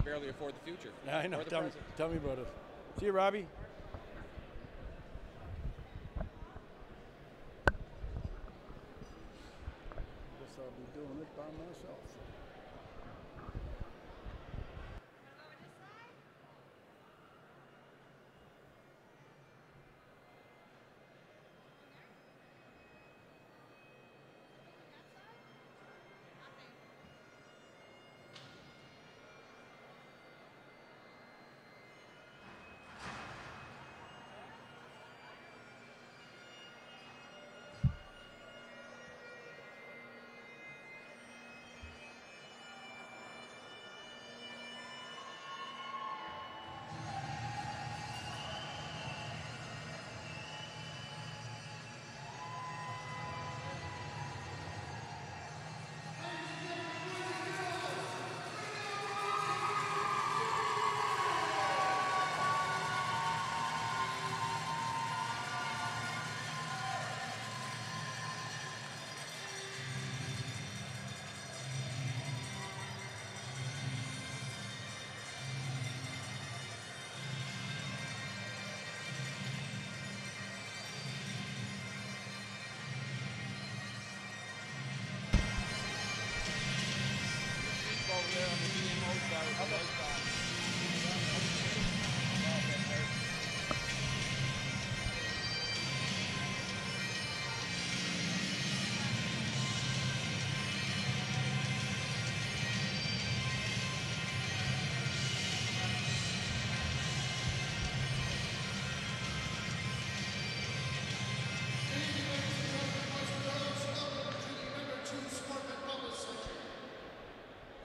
barely afford the future. Yeah, I know. Or the Tell me present. about it. See you, Robbie. Guess I'll be doing it by myself.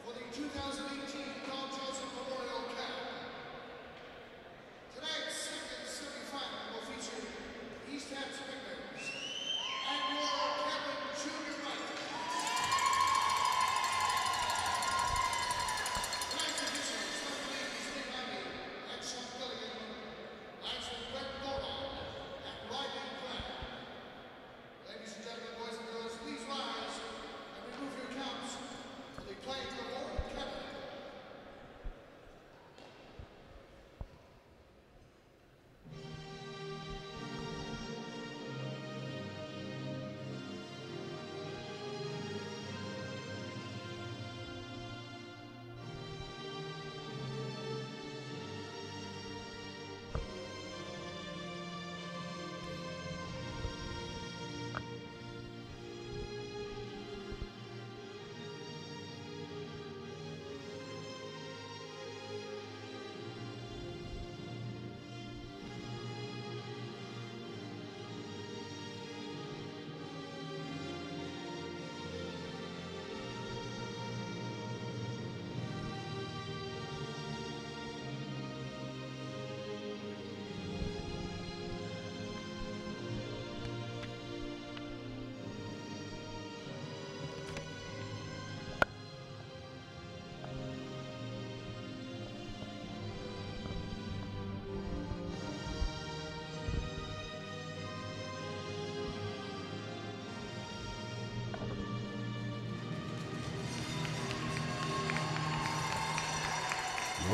For the 2018 Don Johnson Memorial Cup. Tonight's second semifinal will feature East Hants Penguins and your Cameron Junior Miners. Tonight's officials, Dr. Ladies Nick Ivey and Sean Gilligan, Linesman Brett Gordon and Rodney Pratt. Ladies and gentlemen, boys and girls, please rise and remove your caps for the playing of Old Cameron.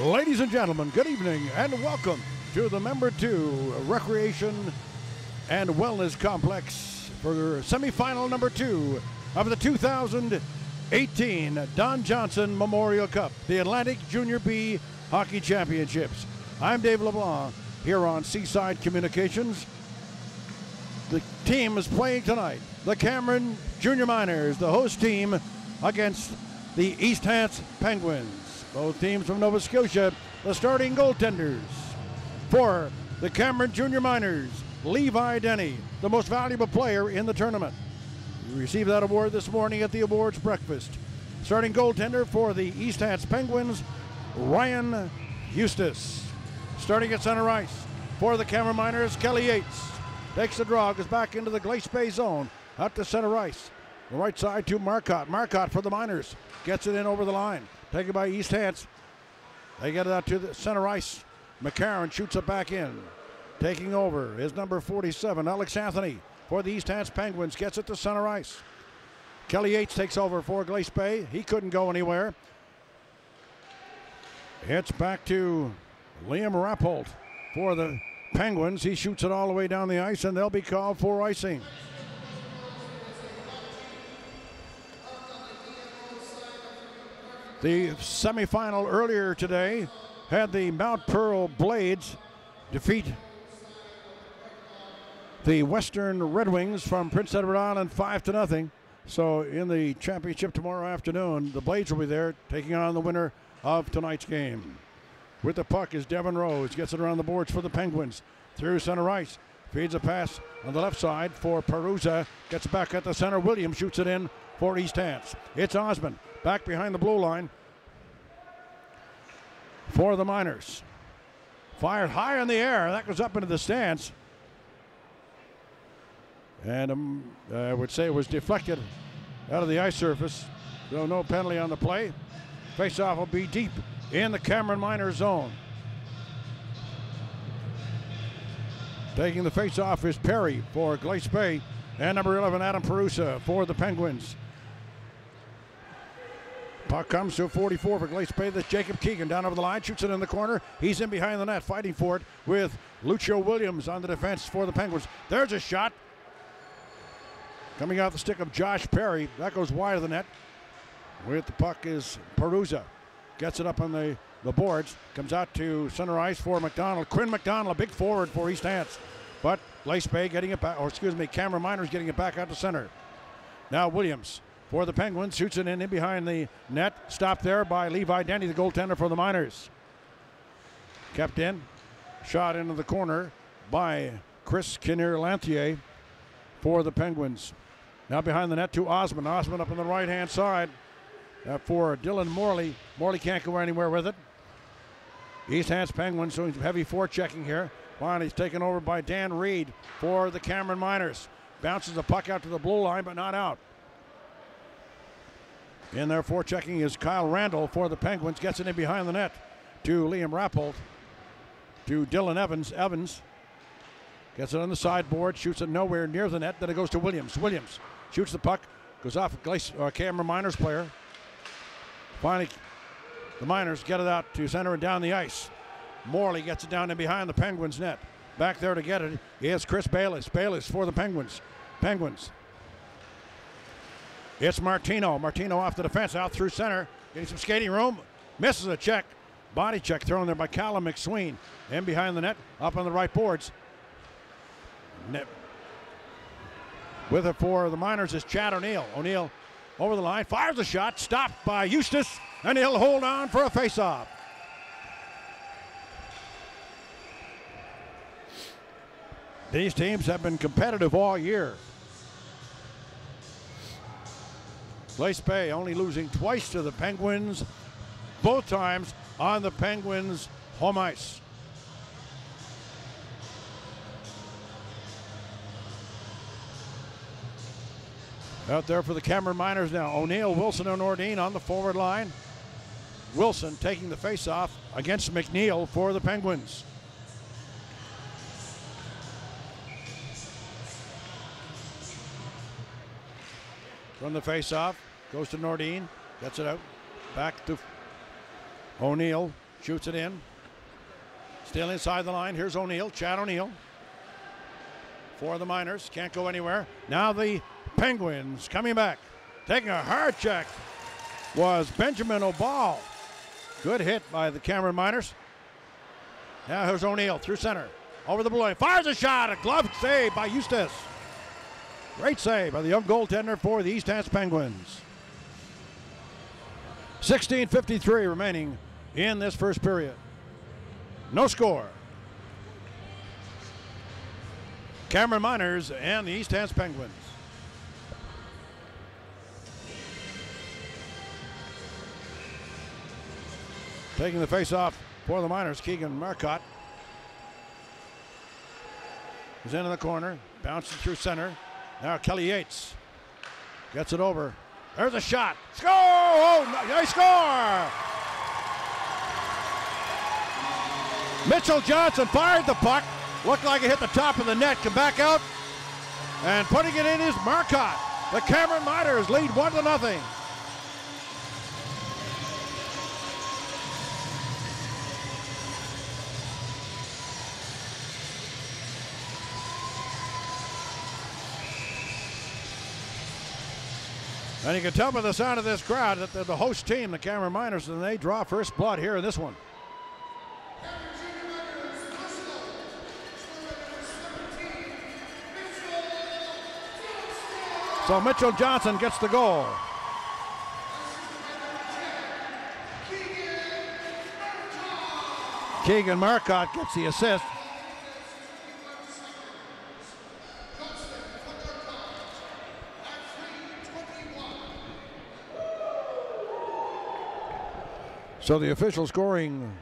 Ladies and gentlemen, good evening and welcome to the Member 2 Recreation and Wellness Complex for semifinal number 2 of the 2018 Don Johnson Memorial Cup, the Atlantic Junior B Hockey Championships. I'm Dave LeBlanc here on Seaside Communications. The team is playing tonight, the Cameron Junior Miners, the host team, against the East Hants Penguins. Both teams from Nova Scotia, the starting goaltenders. For the Cameron Junior Miners, Levi Denny, the most valuable player in the tournament. He received that award this morning at the awards breakfast. Starting goaltender for the East Hants Penguins, Ryan Eustace. Starting at center ice for the Cameron Miners, Kelly Yates. Takes the draw, goes back into the Glace Bay zone, out to center ice. The right side to Marcotte. Marcotte for the Miners. Gets it in over the line. Taken by East Hants. They get it out to the center ice. McCarron shoots it back in. Taking over is number 47, Alex Anthony, for the East Hants Penguins. Gets it to center ice. Kelly Yates takes over for Glace Bay. He couldn't go anywhere. It's back to Liam Rappold for the Penguins. He shoots it all the way down the ice, and they'll be called for icing. The semifinal earlier today had the Mount Pearl Blades defeat the Western Red Wings from Prince Edward Island 5-0. So in the championship tomorrow afternoon, the Blades will be there taking on the winner of tonight's game. With the puck is Devin Rose. Gets it around the boards for the Penguins. Through center ice. Feeds a pass on the left side for Perusa. Gets back at the center. Williams shoots it in for East Hants. It's Osmond back behind the blue line for the Miners. Fired high in the air. That goes up into the stands. And I would say it was deflected out of the ice surface. So no penalty on the play. Faceoff will be deep in the Cameron Miners zone. Taking the faceoff is Perry for Glace Bay. And number 11, Adam Perusa for the Penguins. Puck comes to 44 for Glace Bay. That's Jacob Keegan down over the line. Shoots it in the corner. He's in behind the net fighting for it with Lucio Williams on the defense for the Penguins. There's a shot. Coming out the stick of Josh Perry. That goes wide of the net. With the puck is Perusa. Gets it up on the boards. Comes out to center ice for McDonald. Quinn McDonald, a big forward for East Hants. But Glace Bay getting it back, or excuse me, Cameron Miners getting it back out to center. Now Williams for the Penguins. Shoots it in behind the net. Stopped there by Levi Denny, the goaltender for the Miners. Kept in. Shot into the corner by Chris Kinnear-Lanthier for the Penguins. Now behind the net to Osmond. Osmond up on the right-hand side for Dylan Morley. Morley can't go anywhere with it. East Hants Penguins doing some heavy forechecking here. Finally, he's taken over by Dan Reed for the Cameron Miners. Bounces the puck out to the blue line, but not out. In there forechecking is Kyle Randall for the Penguins. Gets it in behind the net to Liam Rappold. To Dylan Evans. Evans gets it on the sideboard. Shoots it nowhere near the net. Then it goes to Williams. Williams shoots the puck. Goes off a Cameron Miners player. Finally, the Miners get it out to center and down the ice. Morley gets it down in behind the Penguins net. Back there to get it is Chris Bayless. Bayless for the Penguins. Penguins. It's Martino. Martino off the defense, out through center. Getting some skating room. Misses a check. Body check thrown there by Callum McSween. In behind the net, up on the right boards. Net. With it for the Miners is Chad O'Neill. O'Neill over the line, fires a shot, stopped by Eustace, and he'll hold on for a faceoff. These teams have been competitive all year. Glace Bay only losing twice to the Penguins, both times on the Penguins' home ice. Out there for the Cameron Miners now. O'Neill, Wilson, and Nordin on the forward line. Wilson taking the faceoff against McNeil for the Penguins. From the faceoff, goes to Nordin, gets it out. Back to O'Neill, shoots it in. Still inside the line. Here's O'Neill, Chad O'Neill for the Miners. Can't go anywhere. Now the Penguins coming back. Taking a hard check was Benjamin O'Ball. Good hit by the Cameron Miners. Now here's O'Neill through center. Over the blue line. Fires a shot. A glove save by Eustace. Great save by the young goaltender for the East Hants Penguins. 16:53 remaining in this first period. No score. Cameron Miners and the East Hants Penguins. Taking the face-off for the Miners, Keegan Marcotte. He's into the corner, bouncing through center. Now Kelly Yates gets it over. There's a shot. Score! Oh, nice score! Mitchell Johnson fired the puck. Looked like it hit the top of the net. Come back out. And putting it in is Marcotte. The Cameron Miners lead 1-0. And you can tell by the sound of this crowd that they're the host team, the Cameron Miners, and they draw first blood here in this one. So Mitchell Johnson gets the goal. Keegan Marcotte gets the assist. So the official scoring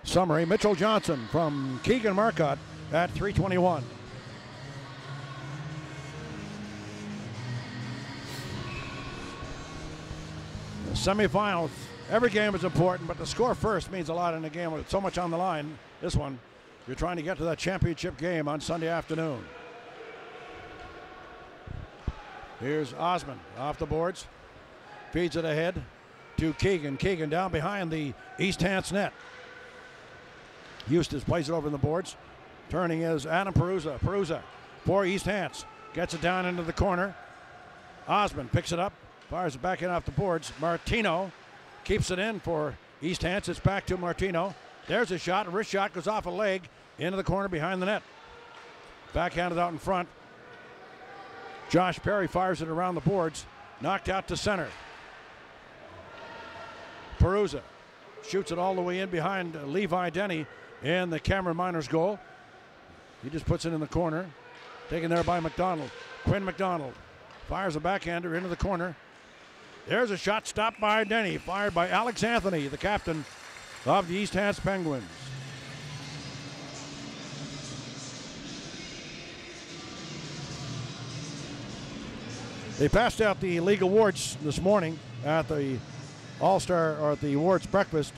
summary, Mitchell Johnson from Keegan Marcotte at 3:21. The semifinals, every game is important, but the score first means a lot in a game with so much on the line. This one, you're trying to get to that championship game on Sunday afternoon. Here's Osmond off the boards, feeds it ahead to Keegan. Keegan down behind the East Hants net. Eustace plays it over in the boards. Turning is Adam Perusa. Perusa for East Hants. Gets it down into the corner. Osmond picks it up. Fires it back in off the boards. Martino keeps it in for East Hants. It's back to Martino. There's a shot. A wrist shot goes off a leg into the corner behind the net. Backhanded out in front. Josh Perry fires it around the boards. Knocked out to center. Perusa shoots it all the way in behind Levi Denny in the Cameron Miners goal. He just puts it in the corner. Taken there by McDonald. Quinn McDonald fires a backhander into the corner. There's a shot stopped by Denny. Fired by Alex Anthony, the captain of the East Hants Penguins. They passed out the league awards this morning at the All-Star, or at the awards breakfast.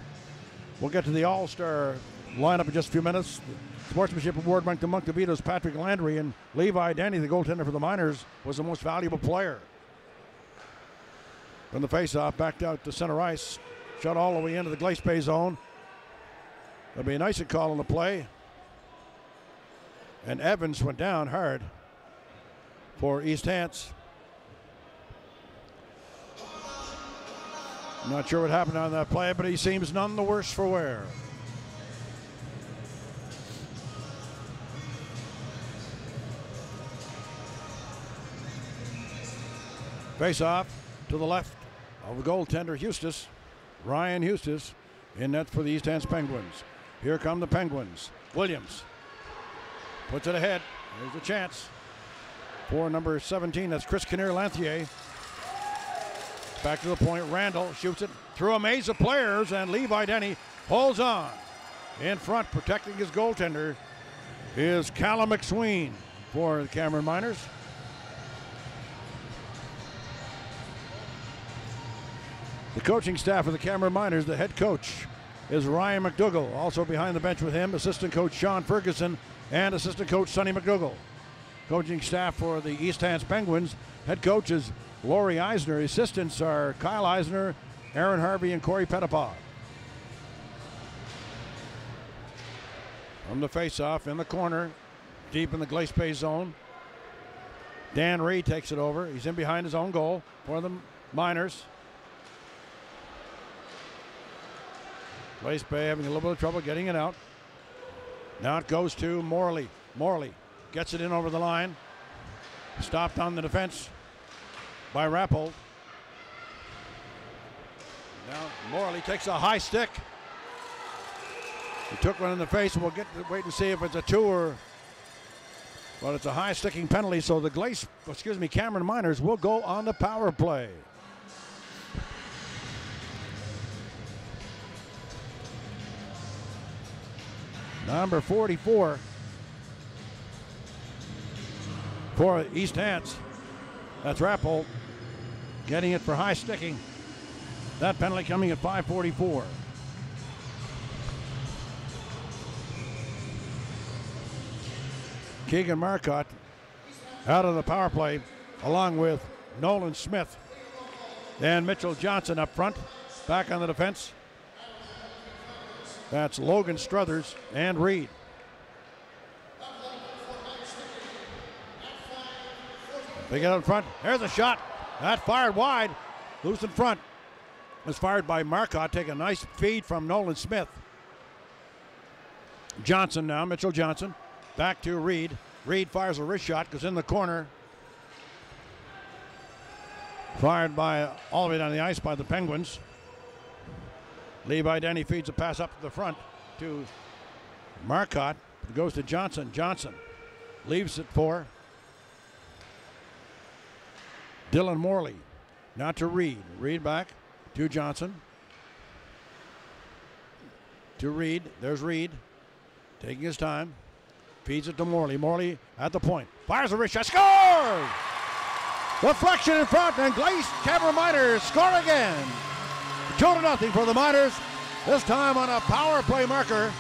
We'll get to the All-Star lineup in just a few minutes. The Sportsmanship Award went to Moncton-Vito's Patrick Landry, and Levi Denny, the goaltender for the Miners, was the most valuable player. From the faceoff, backed out to center ice, shot all the way into the Glace Bay zone. There'll be a nice call on the play. And Evans went down hard for East Hants. I'm not sure what happened on that play, but he seems none the worse for wear. Face off to the left of the goaltender, Eustace. Ryan Eustace in net for the East Hants Penguins. Here come the Penguins. Williams puts it ahead. There's a chance for number 17. That's Chris Kinnear-Lanthier. Back to the point. Randall shoots it through a maze of players, and Levi Denny holds on. In front, protecting his goaltender, is Callum McSween for the Cameron Miners. The coaching staff of the Cameron Miners, the head coach is Ryan McDougall. Also behind the bench with him, assistant coach Sean Ferguson and assistant coach Sonny McDougall. Coaching staff for the East Hants Penguins, head coach is Laurie Eisner. Assistants are Kyle Eisner, Aaron Harvey, and Corey Pettipaw. From the faceoff in the corner, deep in the Glace Bay zone, Dan Reed takes it over. He's in behind his own goal for the Miners. Glace Bay having a little bit of trouble getting it out. Now it goes to Morley. Morley gets it in over the line. Stopped on the defense by Rappold. Now Morley takes a high stick. He took one in the face, and we'll wait and see if it's a two or. Well, it's a high sticking penalty, so the Cameron Miners will go on the power play. Number 44 for East Hants. That's Rappold getting it for high sticking. That penalty coming at 5:44. Keegan Marcotte out of the power play along with Nolan Smith and Mitchell Johnson up front. Back on the defense. That's Logan Struthers and Reed. They get up front. There's a shot. That fired wide. Loose in front. Was fired by Marcotte. Take a nice feed from Nolan Smith. Johnson now, Mitchell Johnson. Back to Reed. Reed fires a wrist shot, goes in the corner. Fired by all the way down the ice by the Penguins. Levi Denny feeds a pass up to the front to Marcotte. It goes to Johnson. Johnson leaves it for Dylan Morley. Now to Reed. Reed back to Johnson. To Reed. There's Reed. Taking his time. Feeds it to Morley. Morley at the point. Fires a wrist shot. Scores! Deflection in front, and Glace Cameron Miners score again. 2-0 for the Miners. This time on a power play marker.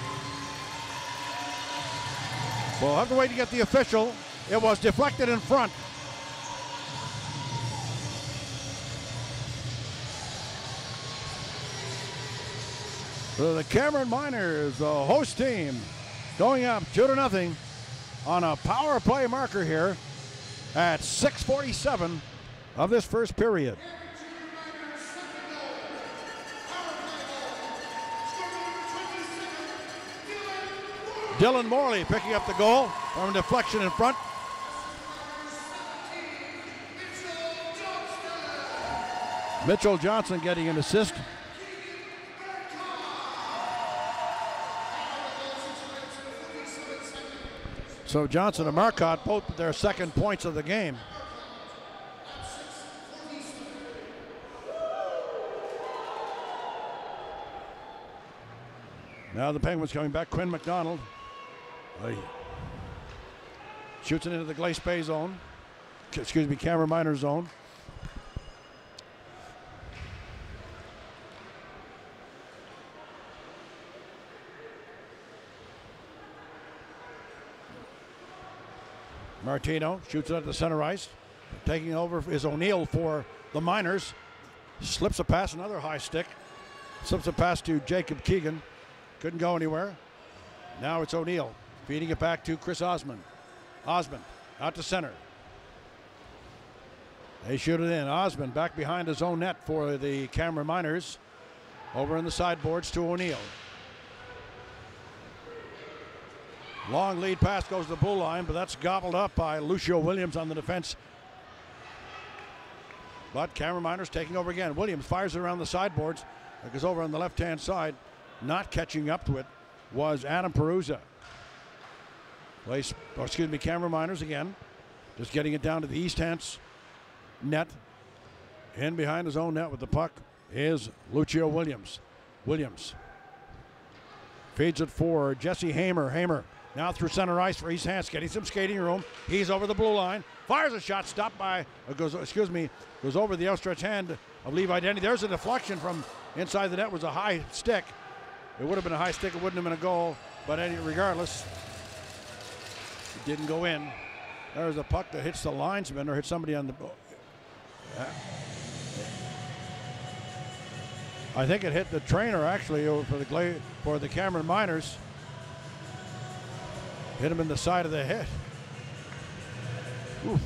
We'll have to wait to get the official. It was deflected in front. So the Cameron Miners, the host team, going up 2-0 on a power play marker here at 6:47 of this first period. Dylan Morley picking up the goal from a deflection in front. Mitchell Johnson getting an assist. So Johnson and Marcotte both with their second points of the game. Now the Penguins coming back. Quinn McDonald shoots it into the Glace Bay zone. Excuse me, Cameron Miners zone. Martino shoots it at the center ice. Taking over is O'Neill for the Miners. Slips a pass, another high stick. Slips a pass to Jacob Keegan. Couldn't go anywhere. Now it's O'Neill feeding it back to Chris Osmond. Osmond out to center. They shoot it in. Osmond back behind his own net for the Cameron Miners. Over in the sideboards to O'Neill. Long lead pass goes to the blue line, but that's gobbled up by Lucio Williams on the defense. But Cameron Miners taking over again. Williams fires it around the sideboards. It goes over on the left-hand side. Not catching up to it was Adam Peruzza. Cameron Miners again. Just getting it down to the East Hants net. In behind his own net with the puck is Lucio Williams. Williams feeds it for Jesse Hamer. Hamer now through center ice for East Hants, getting some skating room. He's over the blue line. Fires a shot, stopped by, goes over the outstretched hand of Levi Denny. There's a deflection from inside the net. It was a high stick. It would have been a high stick. It wouldn't have been a goal. But regardless, it didn't go in. There's a puck that hits the linesman or hits somebody on the... I think it hit the trainer actually for the Cameron Miners. Hit him in the side of the head. Oof.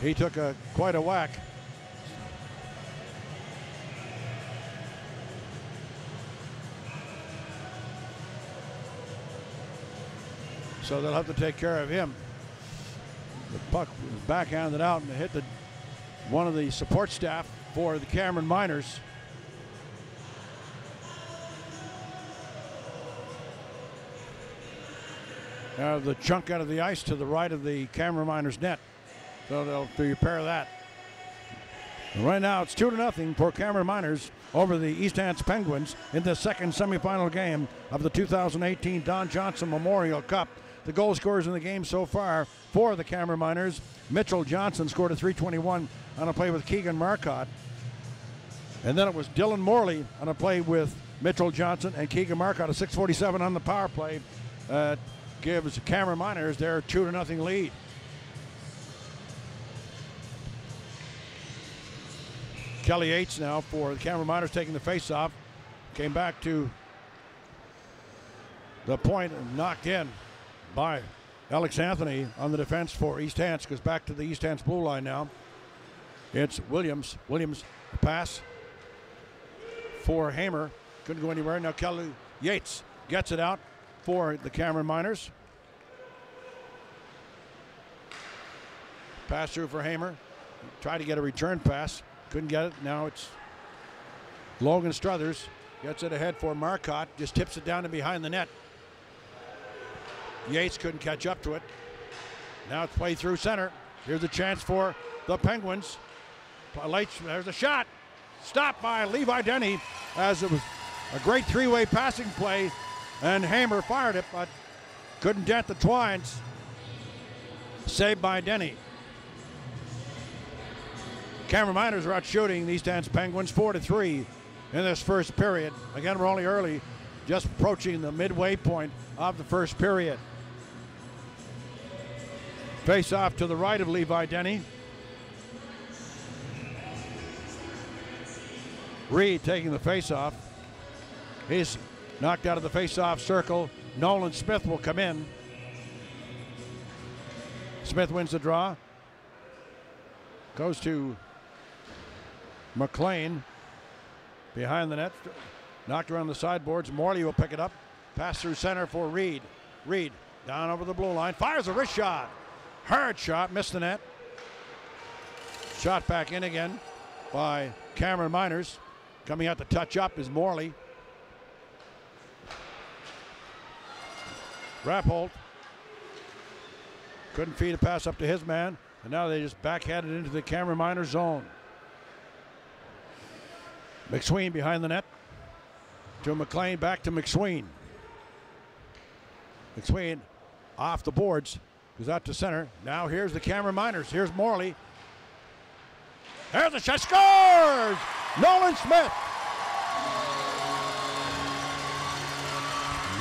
He took quite a whack. So they'll have to take care of him. The puck was backhanded out and it hit one of the support staff for the Cameron Miners. The chunk out of the ice to the right of the Cameron Miners net. So they'll repair that. And right now it's 2-0 for Cameron Miners over the East Hants Penguins in the second semifinal game of the 2018 Don Johnson Memorial Cup. The goal scorers in the game so far for the Cameron Miners. Mitchell Johnson scored a .321 on a play with Keegan Marcotte. And then it was Dylan Morley on a play with Mitchell Johnson and Keegan Marcotte, a .647 on the power play. Gives Cameron Miners their 2-0 lead. Kelly Yates now for the Cameron Miners taking the face-off. Came back to the point and knocked in by Alex Anthony on the defense for East Hants. Goes back to the East Hants blue line now. It's Williams. Williams pass for Hamer. Couldn't go anywhere. Now Kelly Yates gets it out for the Cameron Miners. Pass through for Hamer. Tried to get a return pass. Couldn't get it. Now it's Logan Struthers. Gets it ahead for Marcotte. Just tips it down and behind the net. Yates couldn't catch up to it. Now it's played through center. Here's a chance for the Penguins. There's a shot. Stopped by Levi Denny as it was a great three-way passing play. And Hamer fired it, but couldn't dent the twines. Saved by Denny. Cameron Miners are out shooting these East Penguins 4-3 in this first period. Again, we're only early, just approaching the midway point of the first period. Face off to the right of Levi Denny. Reed taking the face off. He's knocked out of the face-off circle. Nolan Smith will come in. Smith wins the draw. Goes to McLean. Behind the net. Knocked around the sideboards. Morley will pick it up. Pass through center for Reed. Reed down over the blue line. Fires a wrist shot. Hard shot. Missed the net. Shot back in again by Cameron Miners. Coming out to touch up is Morley. Rappold couldn't feed a pass up to his man, and now they just backhanded into the Cameron Miners zone. McSween behind the net to McLean, back to McSween. McSween off the boards, goes out to center. Now here's the Cameron Miners. Here's Morley. There's a shot, scores! Nolan Smith.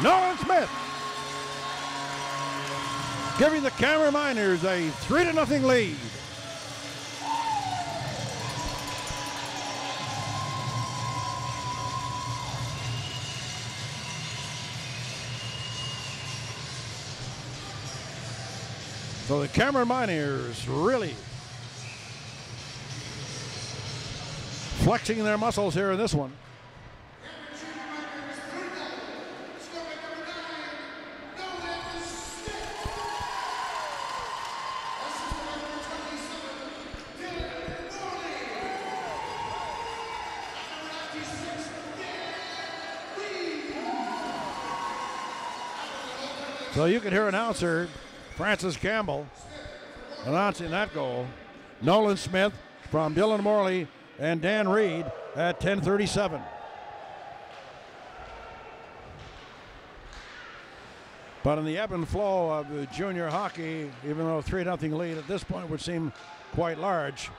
Nolan Smith giving the Cameron Miners a 3-0 lead. So the Cameron Miners really flexing their muscles here in this one. So you can hear announcer Francis Campbell announcing that goal. Nolan Smith from Dylan Morley and Dan Reed at 10:37. But in the ebb and flow of the junior hockey, even though a 3-0 lead at this point would seem quite large,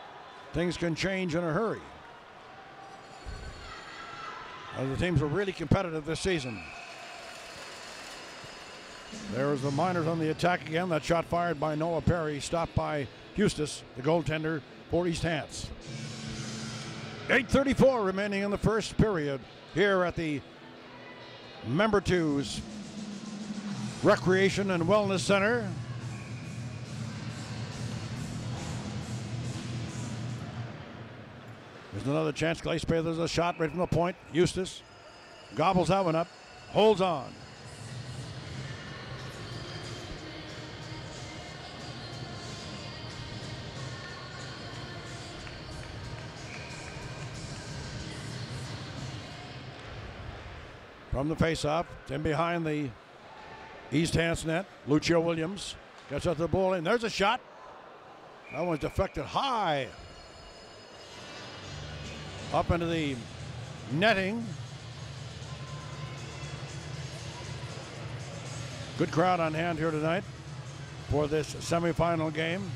things can change in a hurry. The teams were really competitive this season. There's the Miners on the attack again. That shot fired by Noah Perry, stopped by Eustis, the goaltender for East Hants. 8:34 remaining in the first period here at the Member 2's Recreation and Wellness Center. There's another chance. Glace Bay, there's a shot right from the point. Eustis gobbles that one up, holds on. From the faceoff, in behind the East Hants net, Lucio Williams gets up the ball in. There's a shot. That one's deflected high. Up into the netting. Good crowd on hand here tonight for this semifinal game.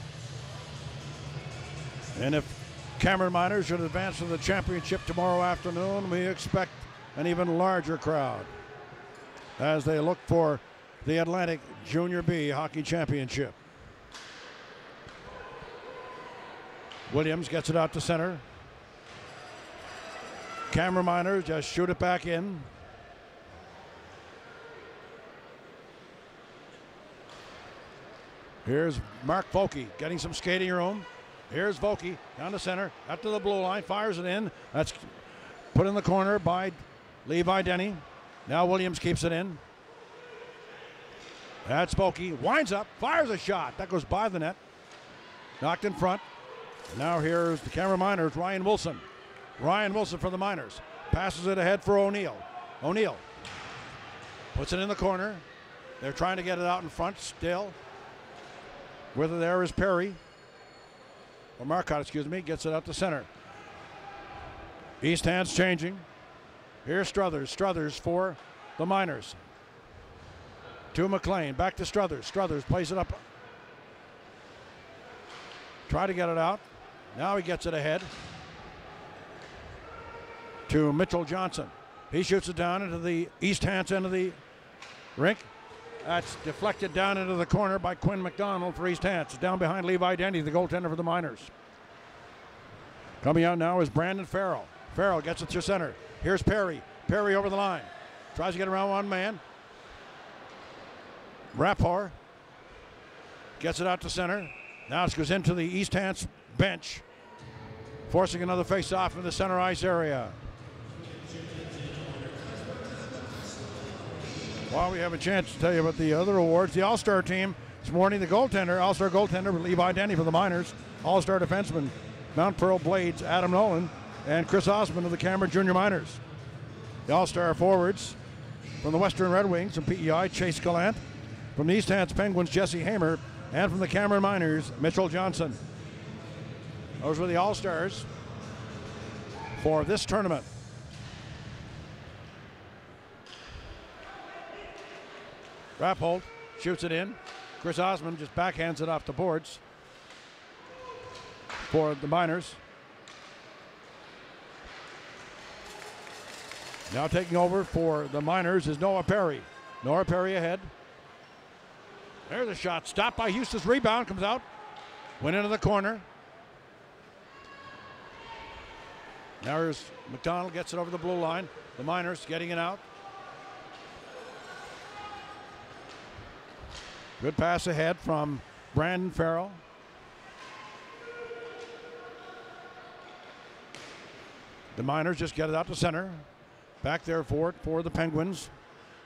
And if Cameron Miners should advance to the championship tomorrow afternoon, we expect an even larger crowd as they look for the Atlantic Junior B Hockey Championship. Williams gets it out to center. Cameron Miners just shoot it back in. Here's Mark Folke getting some skating room. Here's Vokey down the center, up to the blue line, fires it in. That's put in the corner by Levi Denny. Now Williams keeps it in. That's Vokey, winds up, fires a shot. That goes by the net. Knocked in front. Now here's the Cameron Miners, Ryan Wilson. Ryan Wilson for the Miners. Passes it ahead for O'Neill. O'Neill puts it in the corner. They're trying to get it out in front still. With it there is Perry. Or Marcotte, excuse me, gets it out to center. East hands changing. Here's Struthers. Struthers for the Miners. To McLean. Back to Struthers. Struthers plays it up. Try to get it out. Now he gets it ahead to Mitchell Johnson. He shoots it down into the East Hants end of the rink. That's deflected down into the corner by Quinn McDonald for East Hants. Down behind Levi Denny, the goaltender for the Miners. Coming out now is Brandon Farrell. Farrell gets it to center. Here's Perry. Perry over the line. Tries to get around one man. Rapport gets it out to center. Now it goes into the East Hants bench, forcing another face-off in the center ice area. While we have a chance to tell you about the other awards, the All-Star team this morning, the goaltender, All-Star goaltender Levi Denny for the Miners, All-Star defenseman Mount Pearl Blades Adam Nolan, and Chris Osmond of the Cameron Junior Miners. The All-Star forwards from the Western Red Wings and PEI, Chase Gallant. From the East Hants Penguins, Jesse Hamer. And from the Cameron Miners, Mitchell Johnson. Those were the All-Stars for this tournament. Rappold shoots it in. Chris Osmond just backhands it off the boards for the Miners. Now taking over for the Miners is Noah Perry. Noah Perry ahead. There's a shot. Stopped by Houston's rebound. Comes out. Went into the corner. Now here's McDonald. Gets it over the blue line. The Miners getting it out. Good pass ahead from Brandon Farrell. The Miners just get it out to center. Back there for it for the Penguins.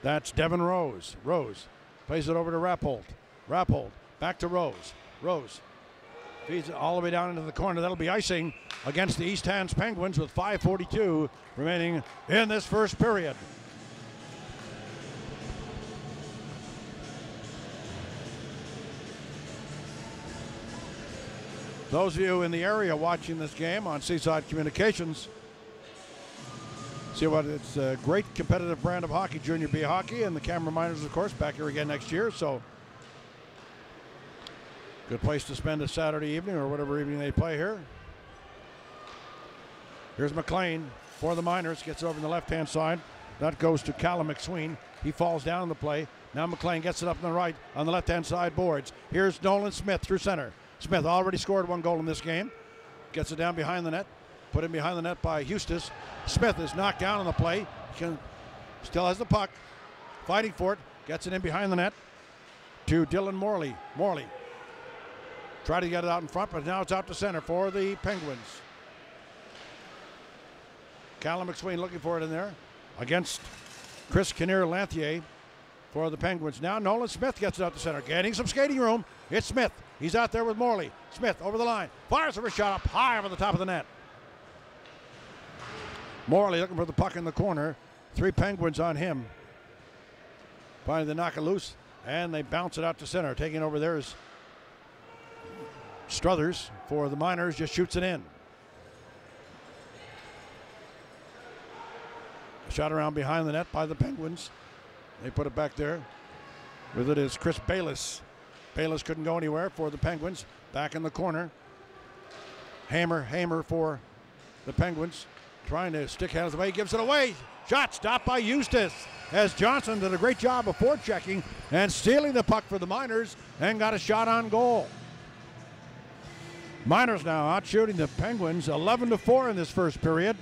That's Devin Rose. Rose plays it over to Rappold. Rappold back to Rose. Rose feeds it all the way down into the corner. That'll be icing against the East Hants Penguins with 5:42 remaining in this first period. Those of you in the area watching this game on Seaside Communications, see what it's a great competitive brand of hockey, Junior B hockey, and the Cameron Miners, of course, back here again next year. So, good place to spend a Saturday evening or whatever evening they play here. Here's McLean for the Miners, gets it over on the left-hand side. That goes to Callum McSween. He falls down in the play. Now McLean gets it up on the right on the left-hand side boards. Here's Nolan Smith through center. Smith already scored one goal in this game. Gets it down behind the net. Put in behind the net by Eustis. Smith is knocked down on the play. Still has the puck. Fighting for it. Gets it in behind the net to Dylan Morley. Morley tried to get it out in front, but now it's out to center for the Penguins. Callum McSween looking for it in there against Chris Kinnear-Lanthier for the Penguins. Now Nolan Smith gets it out to center. Getting some skating room. It's Smith. He's out there with Morley. Smith over the line. Fires a shot up high over the top of the net. Morley looking for the puck in the corner. 3 Penguins on him. Finally they knock it loose, and they bounce it out to center. Taking over there is Struthers for the Miners. Just shoots it in. Shot around behind the net by the Penguins. They put it back there. With it is Chris Bayless. Bayless couldn't go anywhere for the Penguins. Back in the corner. Hamer for the Penguins. Trying to stick hands away. Gives it away. Shot stopped by Eustis. As Johnson did a great job of forechecking and stealing the puck for the Miners and got a shot on goal. Miners now out shooting the Penguins 11-4 in this first period.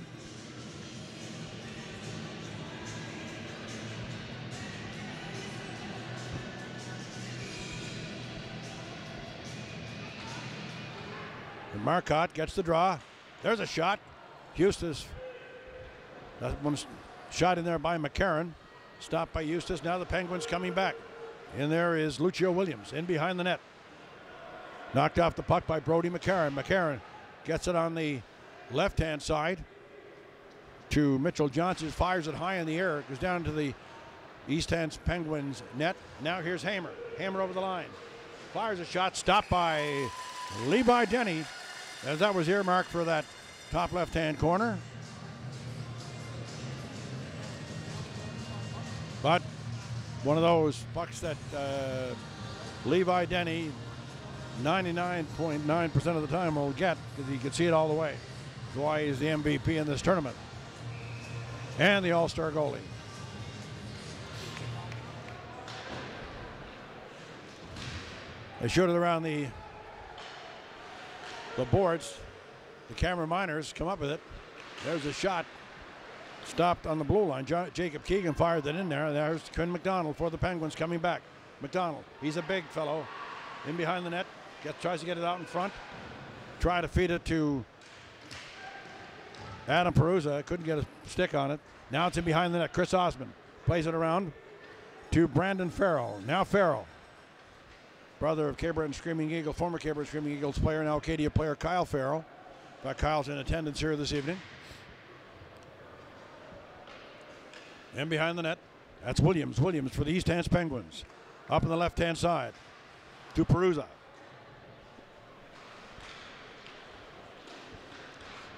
The And Marcotte gets the draw. There's a shot. Eustace. That one's shot in there by McCarron. Stopped by Eustace. Now the Penguins coming back. In there is Lucio Williams in behind the net. Knocked off the puck by Brody McCarron. McCarron gets it on the left-hand side to Mitchell Johnson. Fires it high in the air. It goes down to the East End Penguins net. Now here's Hamer. Hamer over the line. Fires a shot. Stopped by Levi Denny, as that was earmarked for that top left-hand corner. But one of those pucks that Levi Denny 99.9% of the time will get, because he can see it all the way. That's why he's the MVP in this tournament. And the All-Star goalie. They shoot it around the boards. The Cameron Miners come up with it. There's a shot. Stopped on the blue line. Jacob Keegan fired it in there. There's Quinn McDonald for the Penguins coming back. McDonald, he's a big fellow. In behind the net. Tries to get it out in front. Try to feed it to Adam Perusa. Couldn't get a stick on it. Now it's in behind the net. Chris Osmond plays it around to Brandon Farrell. Now Farrell, brother of Cape Breton Screaming Eagle, former Cape Breton Screaming Eagles player, now Acadia player Kyle Farrell. In fact, Kyle's in attendance here this evening. And behind the net, that's Williams. Williams for the East Hants Penguins. Up on the left-hand side to Perusa.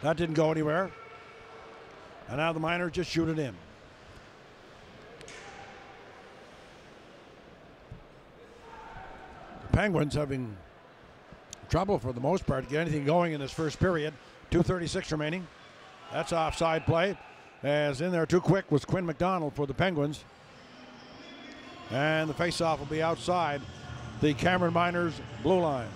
That didn't go anywhere. And now the Miners just shoot it in. The Penguins having trouble for the most part to get anything going in this first period. 2:36 remaining. That's offside play. As in there too quick was Quinn McDonald for the Penguins. And the faceoff will be outside the Cameron Miners blue line.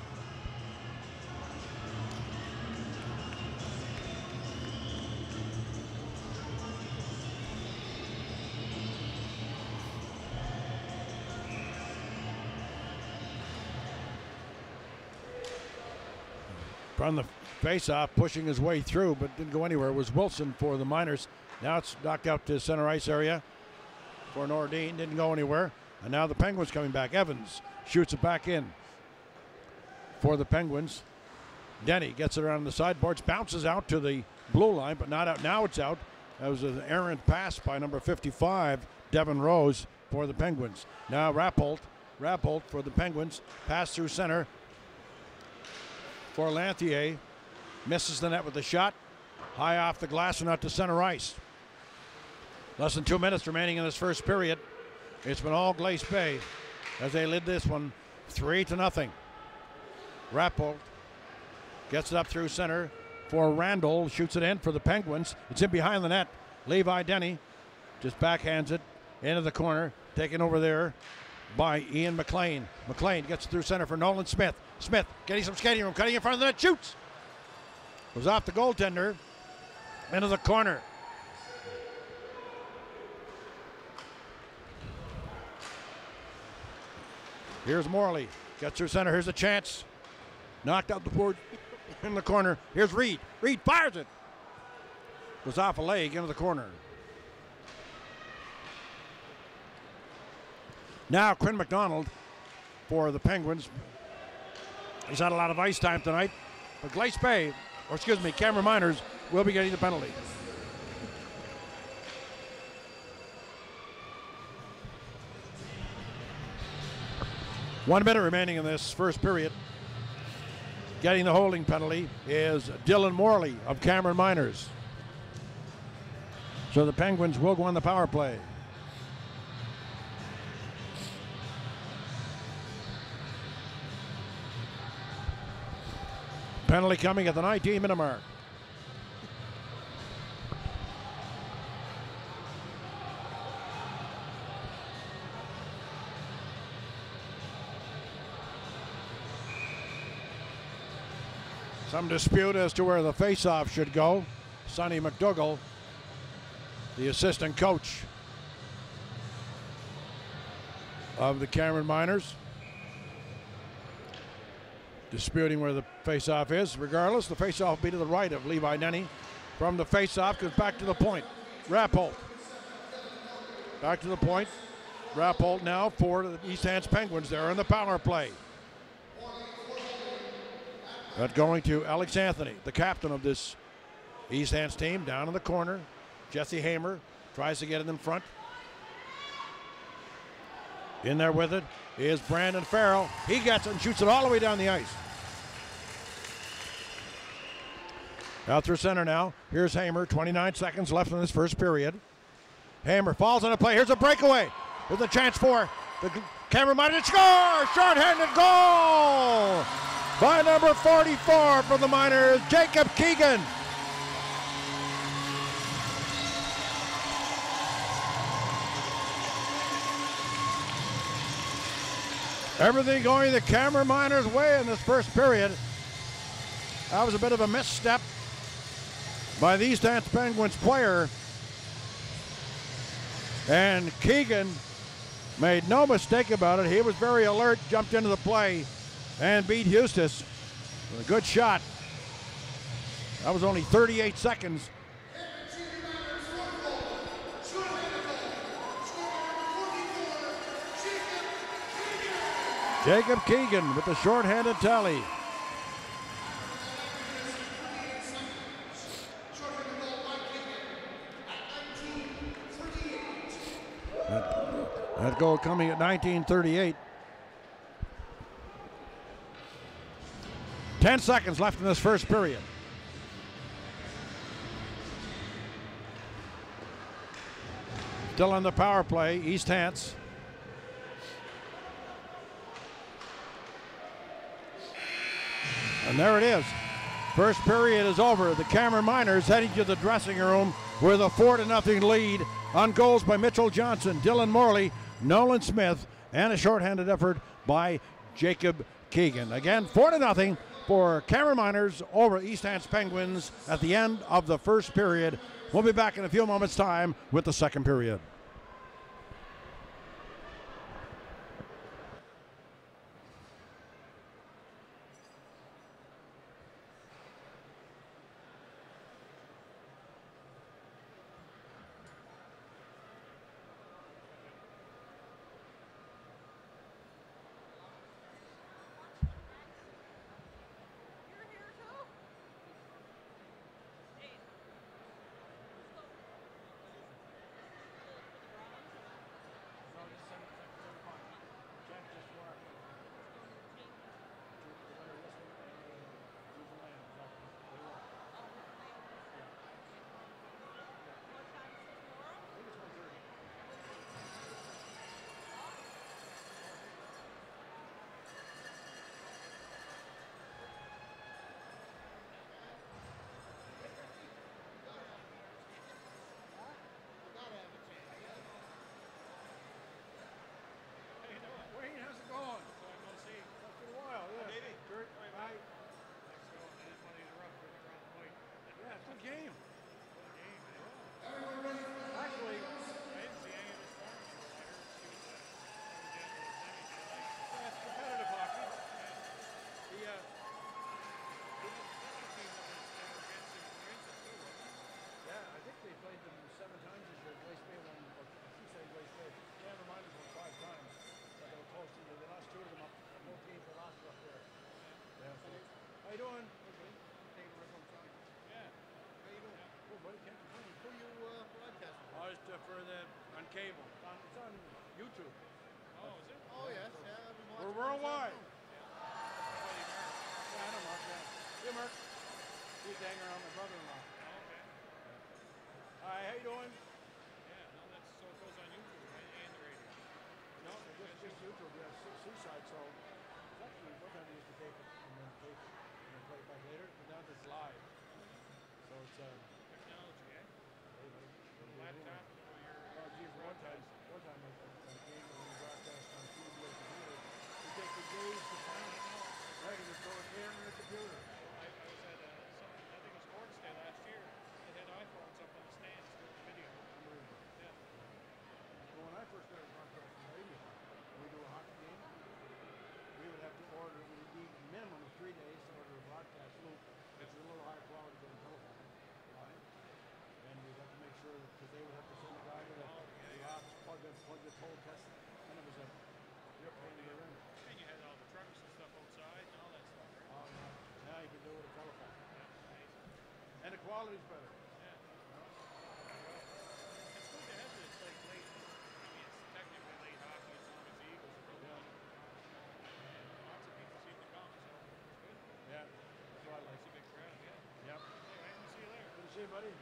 From the face-off, pushing his way through, but didn't go anywhere, was Wilson for the Miners. Now it's knocked out to center ice area for Nordine. Didn't go anywhere. And now the Penguins coming back. Evans shoots it back in for the Penguins. Denny gets it around the sideboards, bounces out to the blue line, but not out. Now it's out. That was an errant pass by number 55, Devin Rose, for the Penguins. Now Rappolt for the Penguins. Pass through center for Lanthier. Misses the net with the shot. High off the glass and out to center ice. Less than 2 minutes remaining in this first period. It's been all Glace Bay as they lead this one 3-0. Rappolt gets it up through center for Randall. Shoots it in for the Penguins. It's in behind the net. Levi Denny just backhands it into the corner. Taken over there by Ian McLean. McLean gets it through center for Nolan Smith. Smith getting some skating room. Cutting in front of the net. Shoots. Goes off the goaltender. Into the corner. Here's Morley. Gets through center. Here's a chance. Knocked out the board in the corner. Here's Reed. Reed fires it. Goes off a leg into the corner. Now Quinn McDonald for the Penguins. He's had a lot of ice time tonight. But Glace Bay, or excuse me, Cameron Miners will be getting the penalty. One minute remaining in this first period. Getting the holding penalty is Dylan Morley of Cameron Miners. So the Penguins will go on the power play. Penalty coming at the 19-minute mark. Some dispute as to where the faceoff should go. Sonny McDougall, the assistant coach of the Cameron Miners, disputing where the face-off is. Regardless, the face-off will be to the right of Levi Nenny. From the face-off, goes back to the point. Rappolt. Back to the point. Rappolt now for the East Hants Penguins. They're in the power play. That going to Alex Anthony, the captain of this East Hants team, down in the corner. Jesse Hamer tries to get it in front. In there with it is Brandon Farrell. He gets it and shoots it all the way down the ice. Out through center now. Here's Hamer. 29 seconds left in this first period. Hamer falls on a play. Here's a breakaway. There's a chance for the camera minded score. Short-handed goal by number 44 from the Miners, Jacob Keegan. Everything going the Camera Miners' way in this first period. That was a bit of a misstep by the East Hants Penguins player. And Keegan made no mistake about it. He was very alert, jumped into the play, and beat Eustis with a good shot. That was only 38 seconds. Jacob Keegan with the shorthanded tally. That goal coming at 19:38. 10 seconds left in this first period. Still on the power play, East Hants. And there it is. First period is over. The Camera Miners heading to the dressing room with a 4-0 lead on goals by Mitchell Johnson, Dylan Morley, Nolan Smith, and a shorthanded effort by Jacob Keegan. Again, 4-0 for Camera Miners over East Hants Penguins at the end of the first period. We'll be back in a few moments' time with the second period. On cable. It's on YouTube. Oh, is it? Oh, yes. Yeah, we're worldwide. Yeah, I know Mark. Yeah. Hey, Mark. He's hanging around my brother-in-law. Oh, okay. Hi, how you doing? Yeah, no, that's so it goes on YouTube, right? And the radio. No, just YouTube. Yeah, Seaside. So it's actually sometimes we used to tape it and then play it back later. But now it's live. So it's Technology, eh? Laptop or your geez, one time a game when we broadcast on TV or computer, we take the days to find it. Right, and just go in there on the computer. I was at something, I think it was Sports Day last year. They had iPhones up on the stands doing the video. Yeah. Well, when I first started broadcasting radio, when we do a hockey game, we would have to order, we would need a minimum of 3 cold test, and it was a real pain in the rear end. And you had all the trucks and stuff outside and all that stuff, right? Oh, yeah. Now you can do it with a telephone. Yeah, amazing. And the quality's better. Yeah. It's good to have this like late. I mean, it's technically late hockey as long as the Eagles are really Yeah. on. And lots of people seem to come, so it's good. Yeah. That's what I like. It's a big crowd, yeah. Yep. Hey, man, we'll see you later. Good to see you, buddy.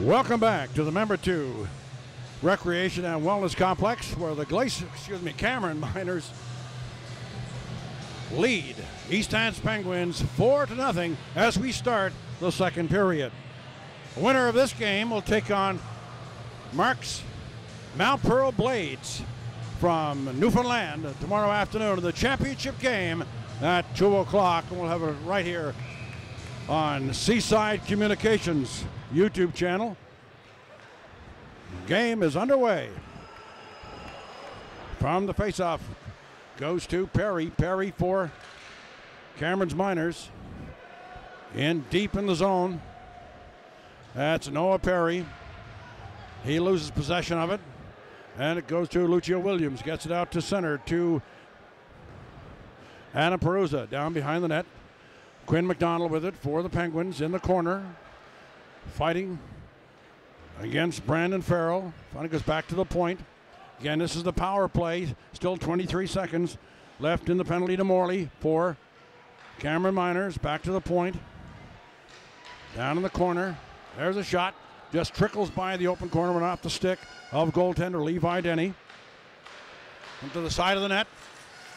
Welcome back to the Member 2 Recreation and Wellness Complex, where the Cameron Miners lead East Hants Penguins 4-0 as we start the second period. The winner of this game will take on Mark's Mount Pearl Blades from Newfoundland tomorrow afternoon in the championship game at 2 o'clock. And we'll have it right here on Seaside Communications YouTube channel. Game is underway. From the faceoff goes to Perry. Perry for Cameron's Miners. In deep in the zone. That's Noah Perry. He loses possession of it. And it goes to Lucio Williams. Gets it out to center to Anna Perusa down behind the net. Quinn McDonald with it for the Penguins in the corner. Fighting against Brandon Farrell. Finally goes back to the point. Again, this is the power play. Still 23 seconds left in the penalty to Morley for Cameron Miners. Back to the point. Down in the corner. There's a shot. Just trickles by the open corner, went off the stick of goaltender Levi Denny. Into the side of the net.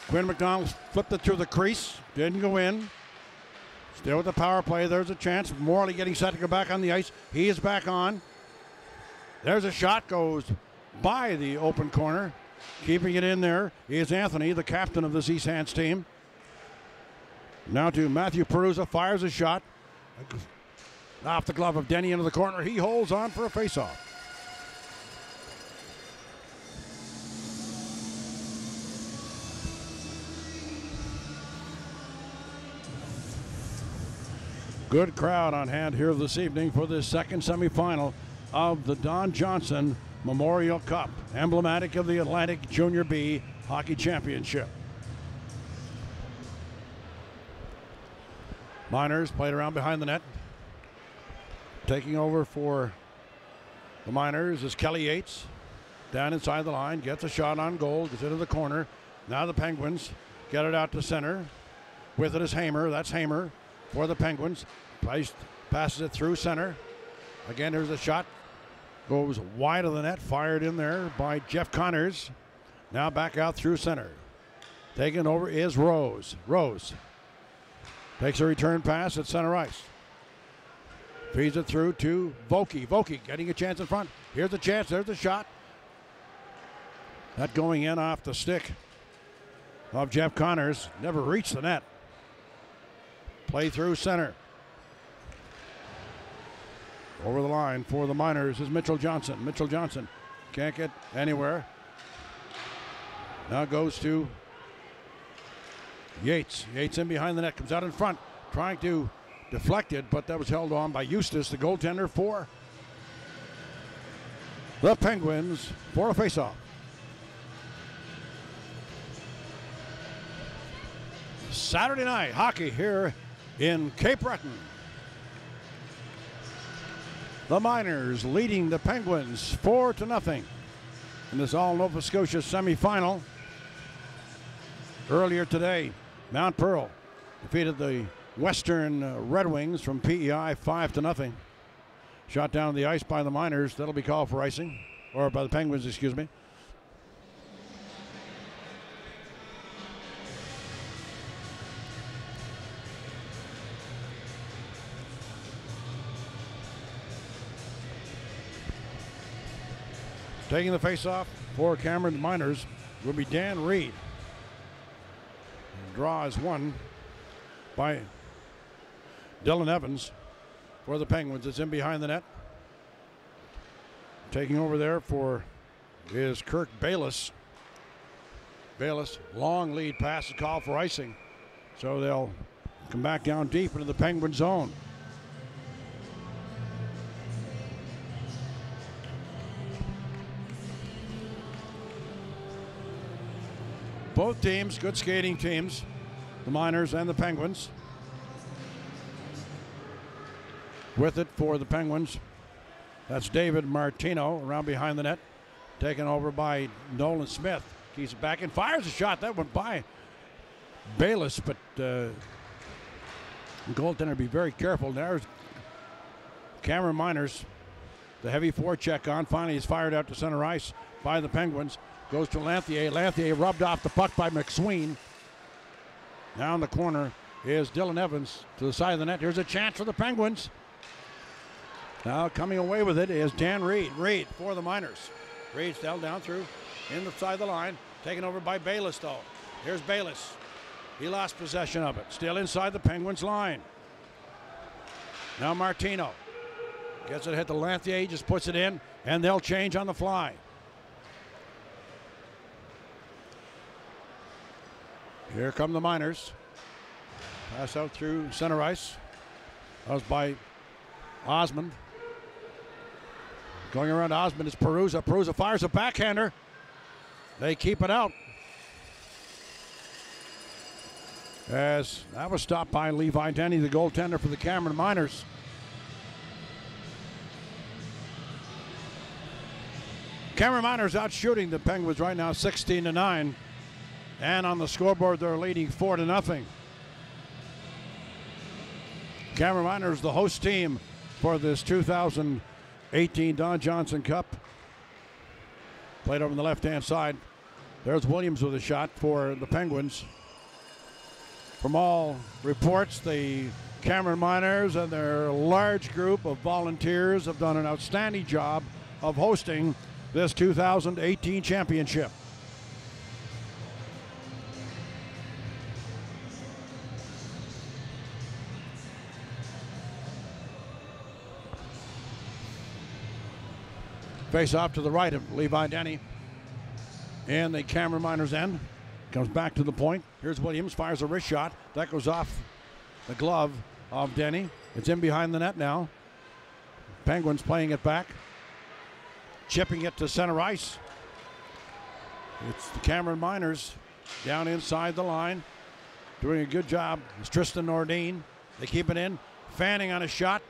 Quinn McDonald flipped it through the crease. Didn't go in. Still with the power play. There's a chance. Morley getting set to go back on the ice. He is back on. There's a shot. Goes by the open corner. Keeping it in there is Anthony, the captain of this East Hants team. Now to Matthew Perusa. Fires a shot. Off the glove of Denny into the corner. He holds on for a faceoff. Good crowd on hand here this evening for this second semifinal of the Don Johnson Memorial Cup, emblematic of the Atlantic Junior B Hockey Championship. Miners played around behind the net. Taking over for the Miners is Kelly Yates. Down inside the line, gets a shot on goal, gets into the corner. Now the Penguins get it out to center. With it is Hamer. That's Hamer for the Penguins. Passes it through center. Again, there's a shot. Goes wide of the net. Fired in there by Jeff Connors. Now back out through center. Taking over is Rose. Rose takes a return pass at center ice. Feeds it through to Vokey. Vokey getting a chance in front. Here's a chance. There's a shot. That going in off the stick of Jeff Connors. Never reached the net. Play through center. Over the line for the Miners is Mitchell Johnson. Mitchell Johnson can't get anywhere. Now goes to Yates. Yates in behind the net. Comes out in front. Trying to deflect it, but that was held on by Eustace, the goaltender for the Penguins for a faceoff. Saturday night hockey here in Cape Breton. The Miners leading the Penguins 4-0 in this all Nova Scotia semifinal. Earlier today, Mount Pearl defeated the Western Red Wings from PEI 5-0. Shot down the ice by the Miners. That'll be called for icing, or by the Penguins, excuse me. Taking the faceoff for Cameron Miners will be Dan Reed. The draw is won by Dylan Evans for the Penguins. It's in behind the net. Taking over there for is Kirk Bayless. Bayless, long lead pass, call for icing. So they'll come back down deep into the Penguin zone. Both teams, good skating teams, the Miners and the Penguins. With it for the Penguins, that's David Martino around behind the net, taken over by Nolan Smith. Keeps it back and fires a shot. That went by Bayless, but the goaltender be very careful. There's Cameron Miners the heavy forecheck on. Finally, he's fired out to center ice by the Penguins. Goes to Lanthier. Lanthier rubbed off the puck by McSween. Now in the corner is Dylan Evans to the side of the net. Here's a chance for the Penguins. Now coming away with it is Dan Reed. Reed for the Miners. Reed still down through in the side of the line. Taken over by Bayless though. Here's Bayless. He lost possession of it. Still inside the Penguins line. Now Martino. Gets it hit to Lanthier. Just puts it in. And they'll change on the fly. Here come the Miners. Pass out through center ice. That was by Osmond. Going around Osmond is Perusa. Perusa fires a backhander. They keep it out. As that was stopped by Levi Denny, the goaltender for the Cameron Miners. Cameron Miners out shooting the Penguins right now 16-9. And on the scoreboard, they're leading 4-0. Cameron Miners, the host team for this 2018 Don Johnson Cup. Played over on the left-hand side. There's Williams with a shot for the Penguins. From all reports, the Cameron Miners and their large group of volunteers have done an outstanding job of hosting this 2018 championship. Face off to the right of Levi Denny. And the Cameron Miners end. Comes back to the point. Here's Williams, fires a wrist shot. That goes off the glove of Denny. It's in behind the net now. Penguins playing it back. Chipping it to center ice. It's the Cameron Miners down inside the line. Doing a good job. It's Tristan Nordine. They keep it in. Fanning on a shot.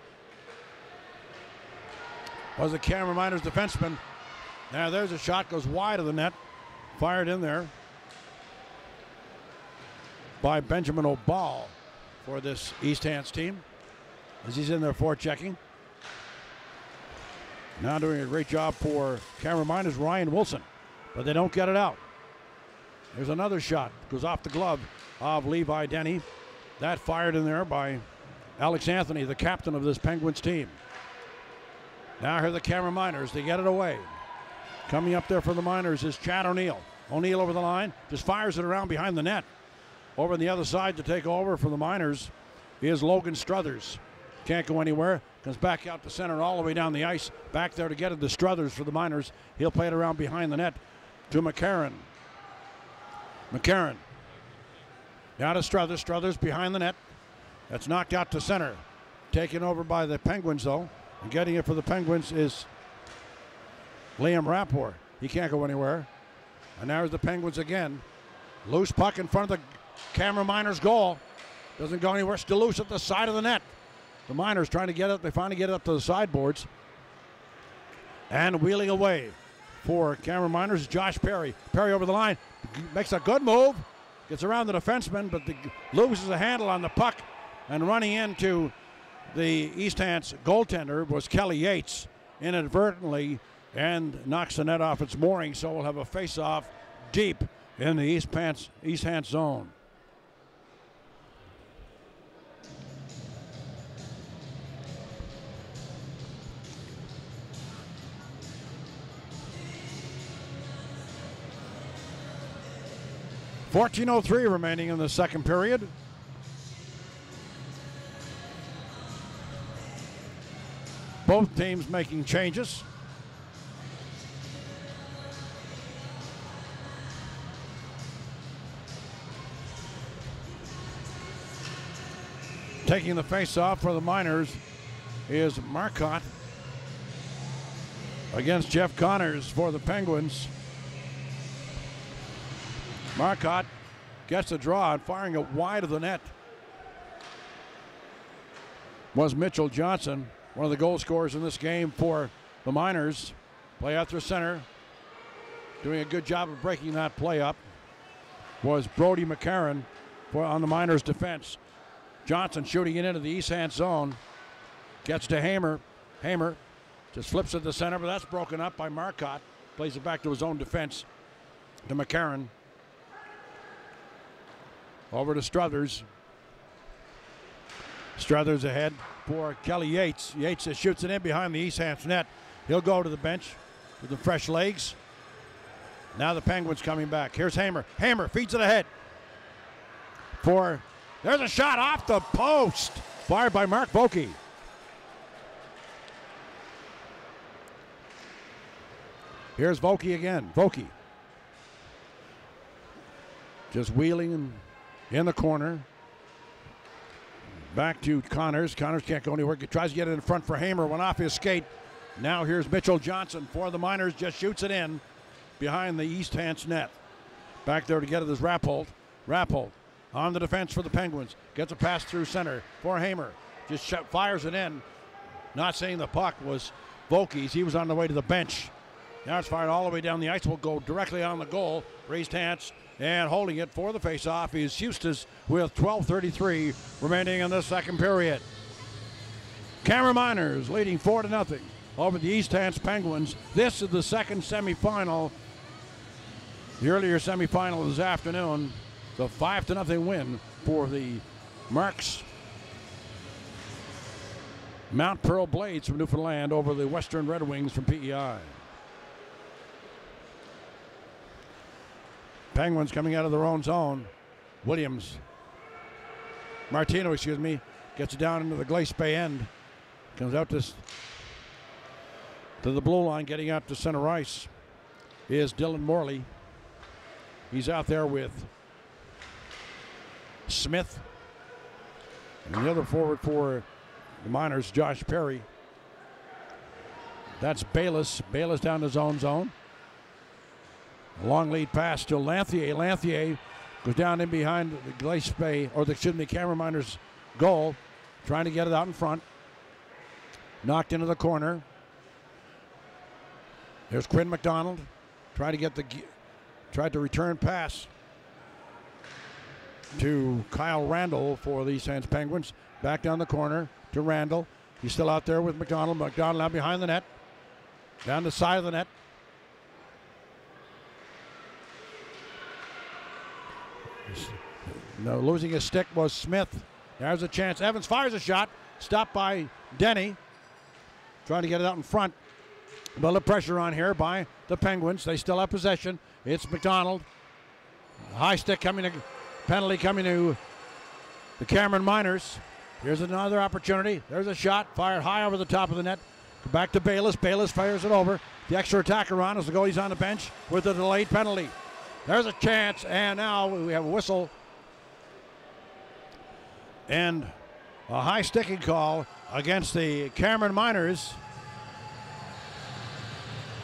Was the Cameron Miners defenseman. Now there's a shot, goes wide of the net. Fired in there by Benjamin O'Ball for this East Hants team as he's in there forechecking. Now doing a great job for Cameron Miners, Ryan Wilson, but they don't get it out. There's another shot, goes off the glove of Levi Denny. That fired in there by Alex Anthony, the captain of this Penguins team. Now here the Cameron Miners, they get it away. Coming up there for the Miners is Chad O'Neill. O'Neill over the line, just fires it around behind the net. Over on the other side to take over for the Miners is Logan Struthers. Can't go anywhere, comes back out to center all the way down the ice. Back there to get it to Struthers for the Miners. He'll play it around behind the net to McCarron. McCarron. Down to Struthers. Struthers behind the net. That's knocked out to center. Taken over by the Penguins though. And getting it for the Penguins is Liam Rapport. He can't go anywhere. And there's the Penguins again. Loose puck in front of the Cameron Miners goal. Doesn't go anywhere. Still loose at the side of the net. The Miners trying to get it. They finally get it up to the sideboards. And wheeling away for Cameron Miners is Josh Perry. Perry over the line. Makes a good move. Gets around the defenseman, but loses a handle on the puck. And running into the East Hants goaltender was Kelly Yates inadvertently and knocks the net off its mooring. So we'll have a face-off deep in the East Hants zone. .14:03 remaining in the second period. Both teams making changes. Taking the face-off for the Miners is Marcotte against Jeff Connors for the Penguins. Marcotte gets a draw and firing it wide of the net was Mitchell Johnson, one of the goal scorers in this game for the Miners. Play out through center. Doing a good job of breaking that play up was Brody McCarron on the Miners' defense. Johnson shooting it into the East Hants zone. Gets to Hamer. Hamer Just flips it to center, but that's broken up by Marcotte. Plays it back to his own defense to McCarron. Over to Struthers. Struthers ahead for Kelly Yates. Yates just shoots it in behind the East Hants net. He'll go to the bench with the fresh legs. Now the Penguins coming back. Here's Hamer. Hamer feeds it ahead. There's a shot off the post. Fired by Mark Vokey. Here's Vokey again. Vokey. Just wheeling in the corner. Back to Connors. Connors can't go anywhere. He tries to get it in front for Hamer. Went off his skate. Now here's Mitchell Johnson for the Miners. Just shoots it in behind the East Hants net. Back there to get it is Rappold. Rappold on the defense for the Penguins. Gets a pass through center for Hamer. Just fires it in. Not saying the puck was Vokey's. He was on the way to the bench. Now it's fired all the way down the ice. Will go directly on the goal. Raised hands and holding it for the faceoff is Eustis with 12:33 remaining in the second period. Cameron Miners leading 4-0 over the East Hants Penguins. This is the second semifinal. The earlier semifinal this afternoon. The 5-0 win for the Marks Mount Pearl Blades from Newfoundland over the Western Red Wings from PEI. Penguins coming out of their own zone. Martino, gets it down into the Glace Bay end. Comes out to the blue line, getting out to center ice is Dylan Morley. He's out there with Smith. And the other forward for the Miners, Josh Perry. That's Bayless. Bayless down to his own zone. A long lead pass to Lanthier. Lanthier goes down in behind the Glace Bay, Cameron Miners' goal, trying to get it out in front. Knocked into the corner. There's Quinn McDonald. Tried to return pass to Kyle Randall for the East Hants Penguins. Back down the corner to Randall. He's still out there with McDonald. McDonald now behind the net. Down the side of the net. No, losing his stick was Smith. There's a chance. Evans fires a shot. Stopped by Denny. Trying to get it out in front. A little pressure on here by the Penguins. They still have possession. It's McDonald. High stick penalty coming to the Cameron Miners. Here's another opportunity. There's a shot fired high over the top of the net. Back to Bayless. Bayless fires it over. The extra attacker on as the goalie's on the bench with a delayed penalty. There's a chance, and now we have a whistle and a high sticking call against the Cameron Miners.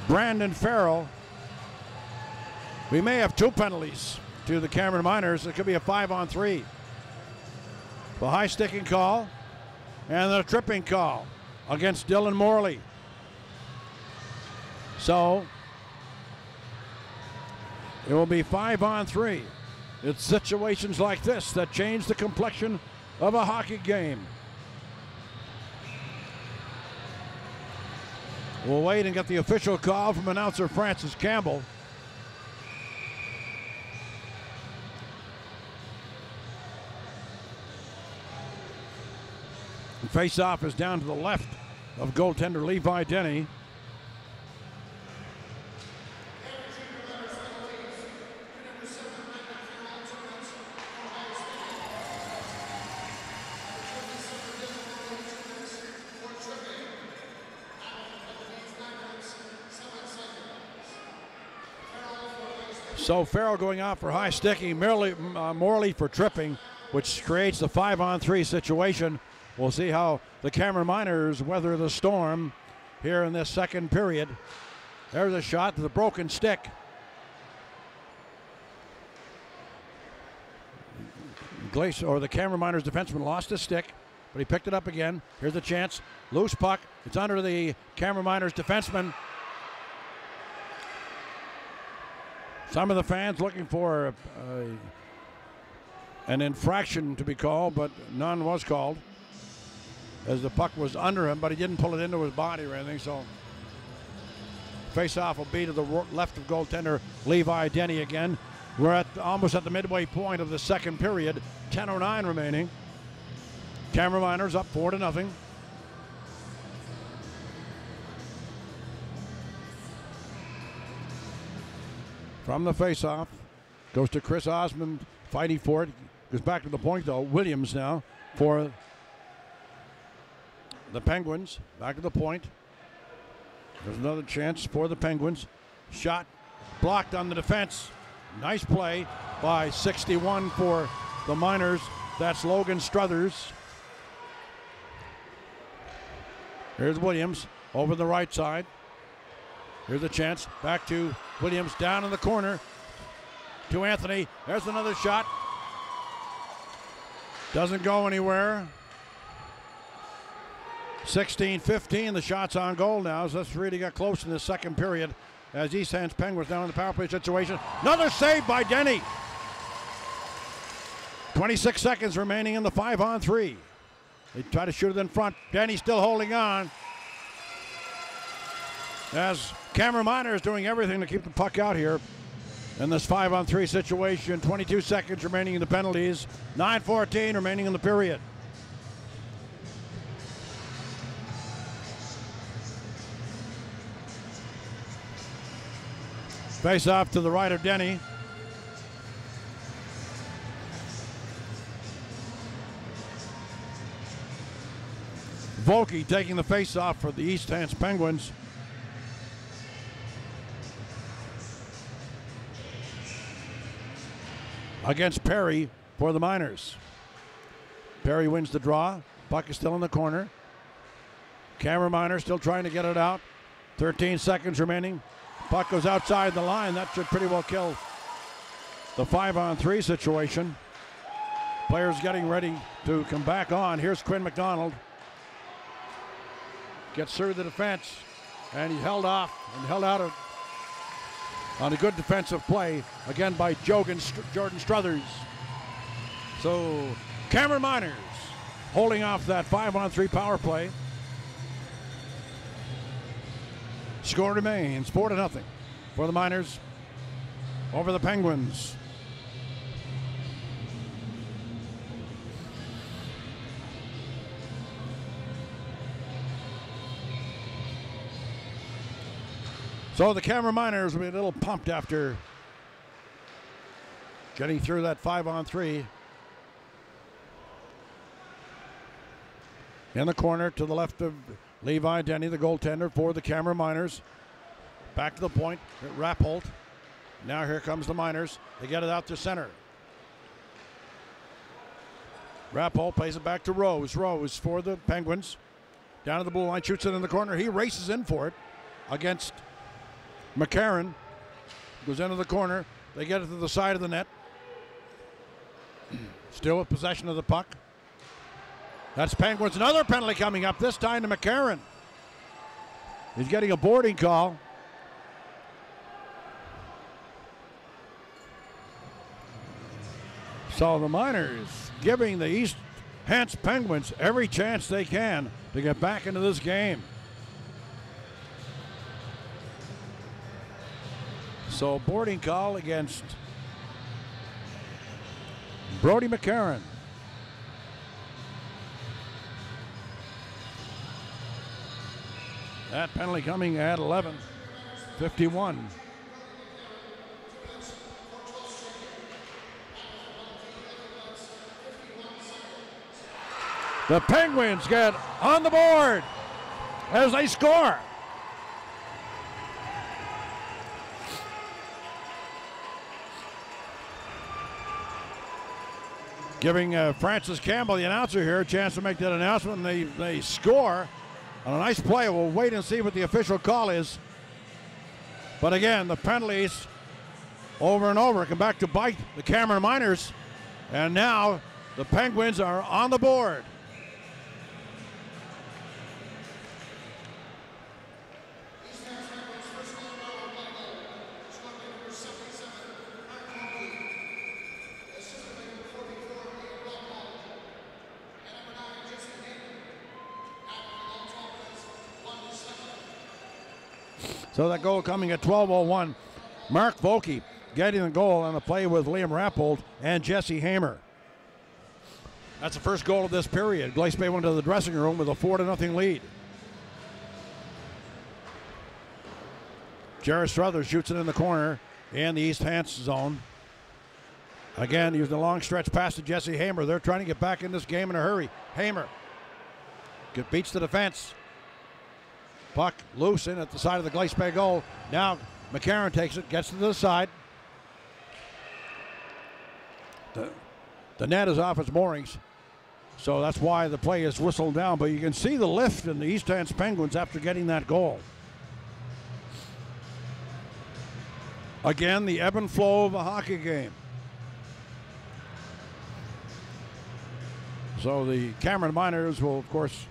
Brandon Farrell. We may have two penalties to the Cameron Miners. It could be a 5-on-3. The high sticking call and the tripping call against Dylan Morley. So it will be 5-on-3. It's situations like this that change the complexion of a hockey game. We'll wait and get the official call from announcer Francis Campbell. The face-off is down to the left of goaltender Levi Denny. So Farrell going out for high sticking, Morley for tripping, which creates the 5-on-3 situation. We'll see how the Cameron Miners weather the storm here in this second period. There's a shot to the broken stick. The Cameron Miners defenseman lost his stick, but he picked it up again. Here's a chance. Loose puck. It's under the Cameron Miners defenseman. Some of the fans looking for an infraction to be called, but none was called. as the puck was under him, but he didn't pull it into his body or anything. So face-off will be to the left of goaltender Levi Denny again. We're almost at the midway point of the second period. 10:09 remaining. Cameron Miners up 4-0. From the face-off, goes to Chris Osmond, fighting for it. Goes back to the point, though. Williams now for the Penguins. Back to the point. There's another chance for the Penguins. Shot blocked on the defense. Nice play by 61 for the Miners. That's Logan Struthers. Here's Williams over the right side. Here's a chance. Back to Williams down in the corner to Anthony. There's another shot. Doesn't go anywhere. 16-15, the shots on goal now. So let's really get close in the second period as East Hants Penguins down in the power play situation. Another save by Denny. 26 seconds remaining in the 5-on-3. They try to shoot it in front. Denny still holding on. As Cameron Miners doing everything to keep the puck out here in this 5-on-3 situation. 22 seconds remaining in the penalties. 9:14 remaining in the period. Face off to the right of Denny. Volke taking the face off for the East Hants Penguins. Against Perry for the Miners. Perry wins the draw. Puck is still in the corner. Cameron Miners still trying to get it out. 13 seconds remaining. Puck goes outside the line. That should pretty well kill the 5-on-3 situation. Players getting ready to come back on. Here's Quinn McDonald. Gets through the defense, and he held off and held out on a good defensive play, again by Jordan Struthers. So Cameron Miners holding off that 5-on-3 power play. Score remains 4-0 for the Miners over the Penguins. So the Cameron Miners will be a little pumped after getting through that 5-on-3. In the corner to the left of Levi Denny, the goaltender for the Cameron Miners. Back to the point, Rappolt. Now here comes the Miners. They get it out to center. Rappolt plays it back to Rose. Rose for the Penguins. Down to the blue line, shoots it in the corner. He races in for it against McCarron. Goes into the corner. They get it to the side of the net. Still with possession of the puck. That's Penguins. Another penalty coming up, this time to McCarron. He's getting a boarding call. So the Miners giving the East Hants Penguins every chance they can to get back into this game. So boarding call against Brody McCarron. That penalty coming at 11:51. The Penguins get on the board as they score. Giving Francis Campbell, the announcer here, a chance to make that announcement, and they score on a nice play. We'll wait and see what the official call is. But again, the penalties over and over come back to bite the Cameron Miners. And now the Penguins are on the board. So that goal coming at 12:01. Mark Volke getting the goal on the play with Liam Rappold and Jesse Hamer. That's the first goal of this period. Glace Bay went to the dressing room with a 4-0 lead. Jared Struthers shoots it in the corner in the East Hants zone. Again, using a long stretch pass to Jesse Hamer. They're trying to get back in this game in a hurry. Hamer beats the defense. Puck loose in at the side of the Glace Bay goal. Now McCarron takes it, gets to the side. The net is off its moorings, so that's why the play is whistled down. But you can see the lift in the East Hants Penguins after getting that goal. Again, the ebb and flow of a hockey game. So the Cameron Miners will, of course,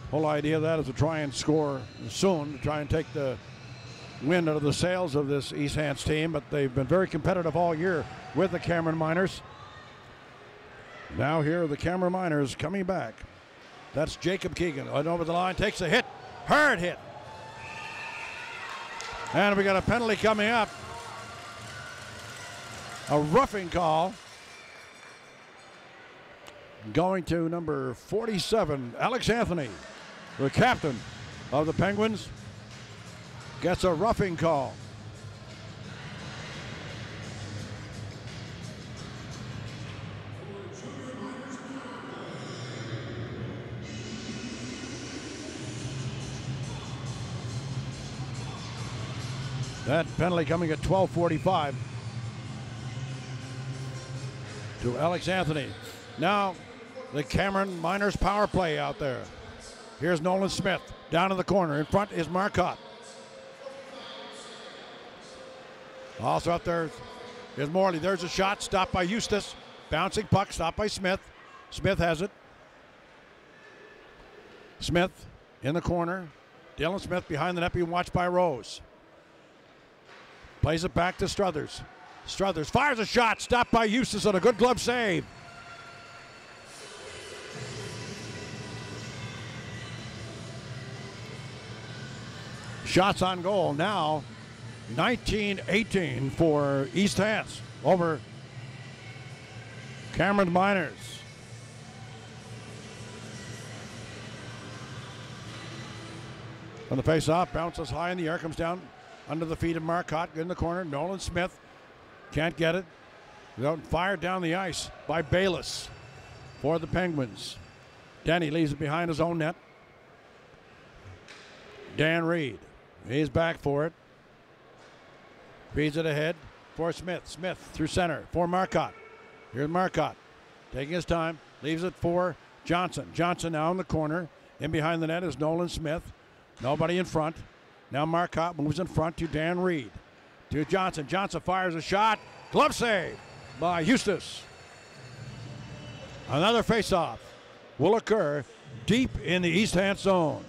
whole idea of that is to try and score soon, to try and take the wind out of the sails of this East Hants team, but they've been very competitive all year with the Cameron Miners. Now here are the Cameron Miners coming back. That's Jacob Keegan. Over the line, takes a hit. Hard hit. And we got a penalty coming up. A roughing call. Going to number 47, Alex Anthony, the captain of the Penguins, gets a roughing call. That penalty coming at 12:45 to Alex Anthony. Now the Cameron Miners power play out there. Here's Nolan Smith down in the corner. In front is Marcotte. Also up there is Morley. There's a shot stopped by Eustace. Bouncing puck stopped by Smith. Smith has it. Smith in the corner. Dylan Smith behind the net being watched by Rose. Plays it back to Struthers. Struthers fires a shot stopped by Eustace on a good glove save. Shots on goal now, 19-18 for East Hants over Cameron Miners. On the face-off, bounces high in the air, comes down under the feet of Marcotte, in the corner. Nolan Smith can't get it. Fired down the ice by Bayless for the Penguins. Denny leaves it behind his own net. Dan Reed, he's back for it. Feeds it ahead for Smith. Smith through center for Marcotte. Here's Marcotte taking his time, leaves it for Johnson. Johnson now in the corner. In behind the net is Nolan Smith. Nobody in front. Now Marcotte moves in front to Dan Reed. To Johnson. Johnson fires a shot. Glove save by Eustace. Another face-off will occur deep in the East Hants zone.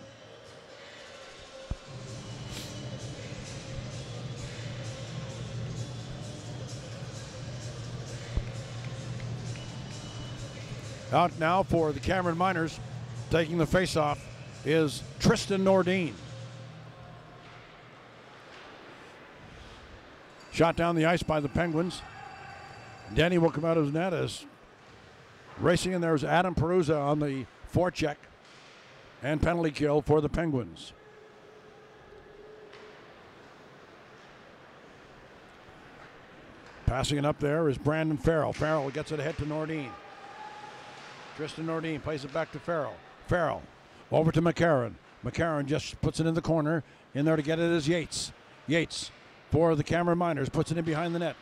Out now for the Cameron Miners, taking the face-off, is Tristan Nordine. Shot down the ice by the Penguins. Denny will come out of his net as racing in there is Adam Peruza on the forecheck and penalty kill for the Penguins. Passing it up there is Brandon Farrell. Farrell gets it ahead to Nordine. Tristan Nordine plays it back to Farrell. Farrell over to McCarron. McCarron just puts it in the corner. In there to get it is Yates. Yates for the Cameron Miners puts it in behind the net.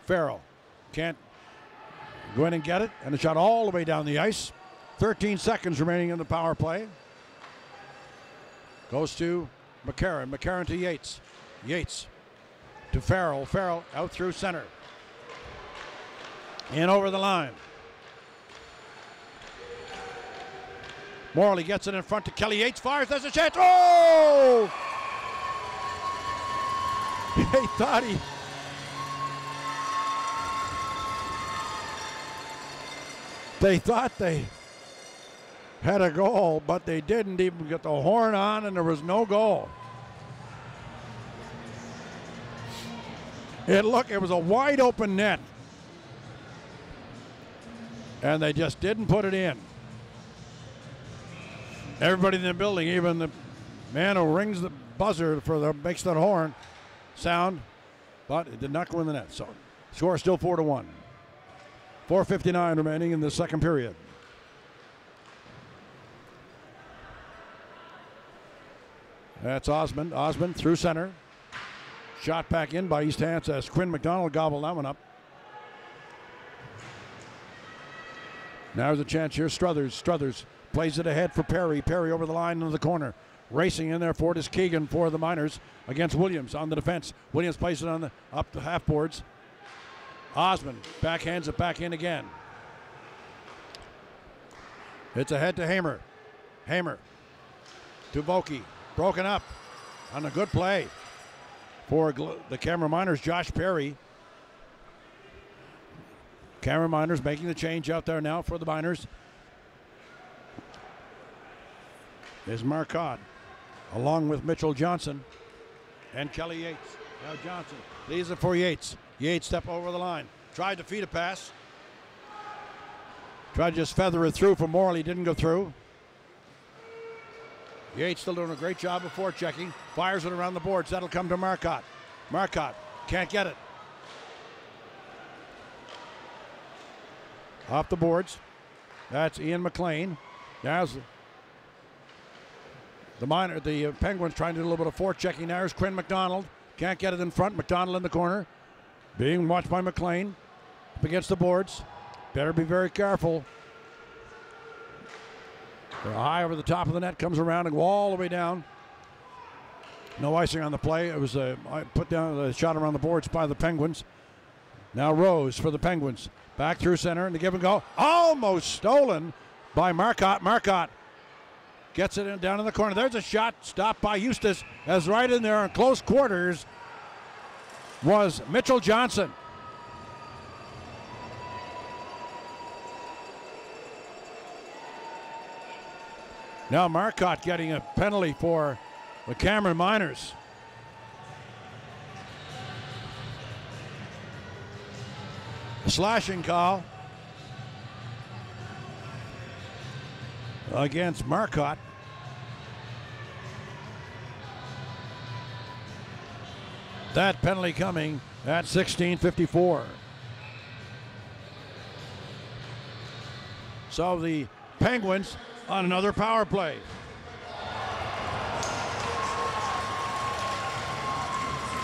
Farrell can't go in and get it, and a shot all the way down the ice. 13 seconds remaining in the power play. Goes to McCarron. McCarron to Yates. Yates to Farrell. Farrell out through center. In over the line. Morley gets it in front to Kelly Yates. Fires. There's a chance. Oh! He thought They thought they had a goal, but they didn't even get the horn on, and there was no goal. It was a wide open net. And they just didn't put it in. Everybody in the building, even the man who rings the buzzer makes that horn sound, but it did not go in the net. So score still 4-1. 4:59 remaining in the second period. That's Osmond. Osmond through center. Shot back in by East Hants as Quinn McDonald gobbled that one up. Now there's a chance here. Struthers plays it ahead for Perry. Perry over the line into the corner. Racing in there for it is Keegan for the Miners against Williams on the defense. Williams plays it up the half boards. Osmond backhands it back in again. It's ahead to Hamer. Hamer to Vokey. Broken up on a good play for the Cameron Miners, Josh Perry. Cameron Miners making the change out there now for the Miners. Is Marcotte along with Mitchell Johnson and Kelly Yates. Now Johnson. These are for Yates. Yates step over the line. Tried to feed a pass. Tried to just feather it through for Morley. Didn't go through. Yates still doing a great job of forechecking. Fires it around the boards. That'll come to Marcotte. Marcotte can't get it. Off the boards. That's Ian McLean. Now's the Penguins trying to do a little bit of forechecking. There's Quinn McDonald. Can't get it in front. McDonald in the corner. Being watched by McLean. Up against the boards. Better be very careful. High over the top of the net, comes around and go all the way down. No icing on the play. It was put down a shot around the boards by the Penguins. Now Rose for the Penguins. Back through center and the give and go. Almost stolen by Marcotte. Marcotte gets it down in the corner. There's a shot stopped by Eustace as right in there in close quarters was Mitchell Johnson. Now Marcotte getting a penalty for the Cameron Miners. A slashing call against Marcotte. That penalty coming at 16:54. So the Penguins on another power play.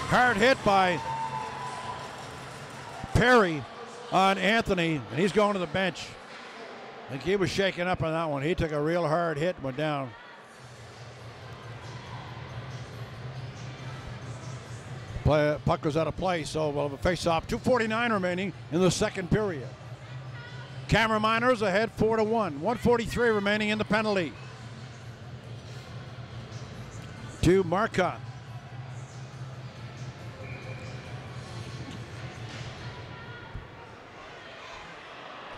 Hard hit by Perry on Anthony, and he's going to the bench. I think he was shaken up on that one. He took a real hard hit and went down. Puck was out of play, so we'll have a face-off. 2:49 remaining in the second period. Cameron Miners ahead 4-1. 1:43 remaining in the penalty. To Marcotte.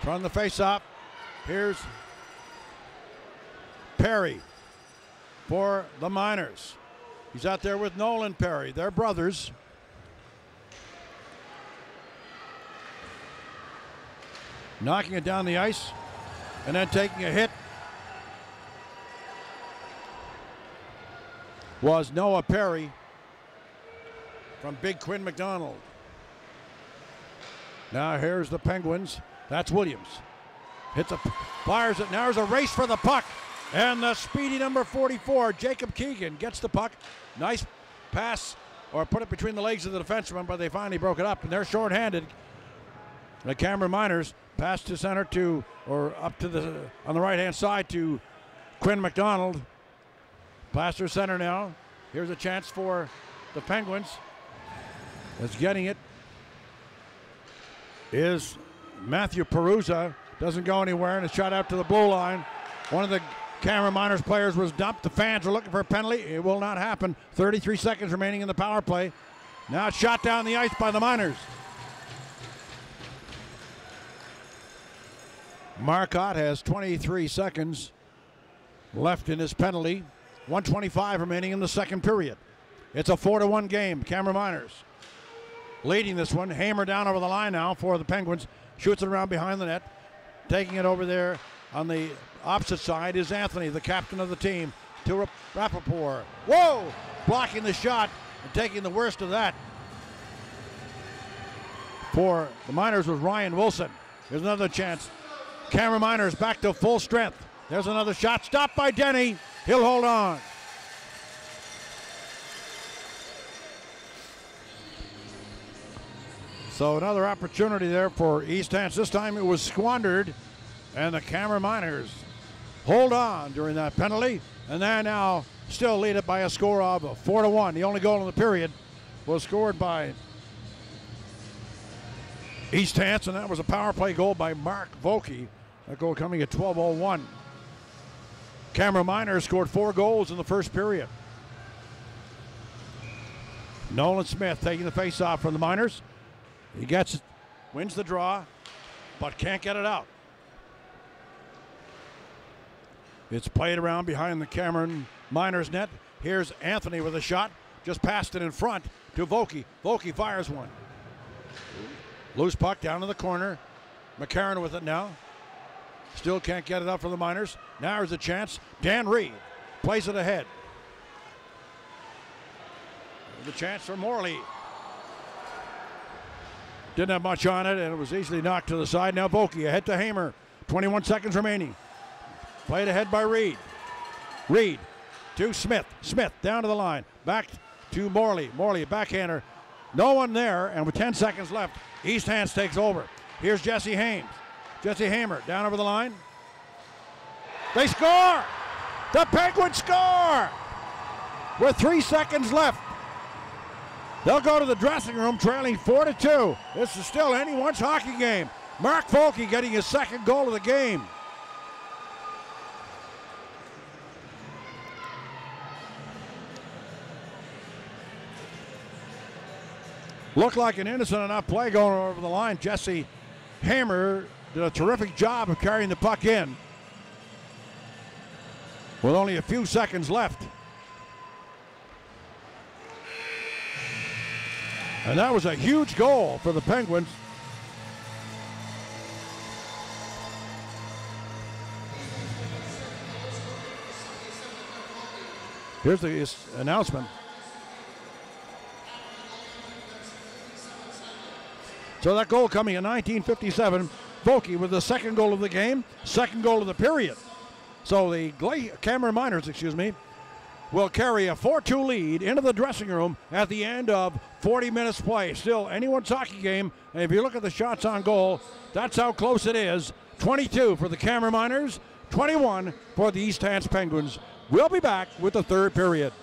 From the face-off, here's Perry for the Miners. He's out there with Nolan Perry. They're brothers. Knocking it down the ice and then taking a hit was Noah Perry from Big Quinn McDonald. Now here's the Penguins. That's Williams. Fires it. Now there's a race for the puck. And the speedy number 44, Jacob Keegan, gets the puck. Nice pass, or put it between the legs of the defenseman, but they finally broke it up, and they're shorthanded. The Cameron Miners pass to center on the right-hand side to Quinn McDonald. Pass to center now. Here's a chance for the Penguins. Is getting it is Matthew Perusa. Doesn't go anywhere, and it's shot out to the blue line. One of the Cameron Miners players was dumped. The fans are looking for a penalty. It will not happen. 33 seconds remaining in the power play. Now it's shot down the ice by the Miners. Marcotte has 23 seconds left in his penalty. 1:25 remaining in the second period. It's a 4-1 game. Cameron Miners leading this one. Hamer down over the line now for the Penguins. Shoots it around behind the net. Taking it over there on the opposite side is Anthony, the captain of the team, to Rappaport. Whoa! Blocking the shot and taking the worst of that. For the Miners was Ryan Wilson. Here's another chance. Cameron Miners back to full strength. There's another shot. Stopped by Denny. He'll hold on. So another opportunity there for East Hants. This time it was squandered, and the Cameron Miners hold on during that penalty, and they now still lead it by a score of 4-1. The only goal in the period was scored by East Hants, and that was a power play goal by Mark Volke. That goal coming at 12:01. Cameron Miners scored 4 goals in the first period. Nolan Smith taking the face-off from the Miners. He gets it, wins the draw, but can't get it out. It's played around behind the Cameron Miners net. Here's Anthony with a shot. Just passed it in front to Volke. Volke fires one. Loose puck down in the corner. McCarron with it now. Still can't get it up for the Miners. Now there's a chance. Dan Reed plays it ahead. There's a chance for Morley. Didn't have much on it, and it was easily knocked to the side. Now Volke ahead to Hamer. 21 seconds remaining. Played ahead by Reed. Reed to Smith. Smith down to the line. Back to Morley. Morley, backhander. No one there, and with 10 seconds left, East Hants takes over. Here's Jesse Hames. Jesse Hamer down over the line. They score! The Penguins score! With 3 seconds left. They'll go to the dressing room trailing 4-2. This is still anyone's hockey game. Mark Volke getting his second goal of the game. Looked like an innocent enough play going over the line. Jesse Hamer did a terrific job of carrying the puck in with only a few seconds left. And that was a huge goal for the Penguins. Here's the announcement. So that goal coming in 1957. Volke with the second goal of the game, second goal of the period. So the Cameron Miners, will carry a 4-2 lead into the dressing room at the end of 40 minutes play. Still anyone's hockey game, and if you look at the shots on goal, that's how close it is. 22 for the Cameron Miners, 21 for the East Hants Penguins. We'll be back with the third period.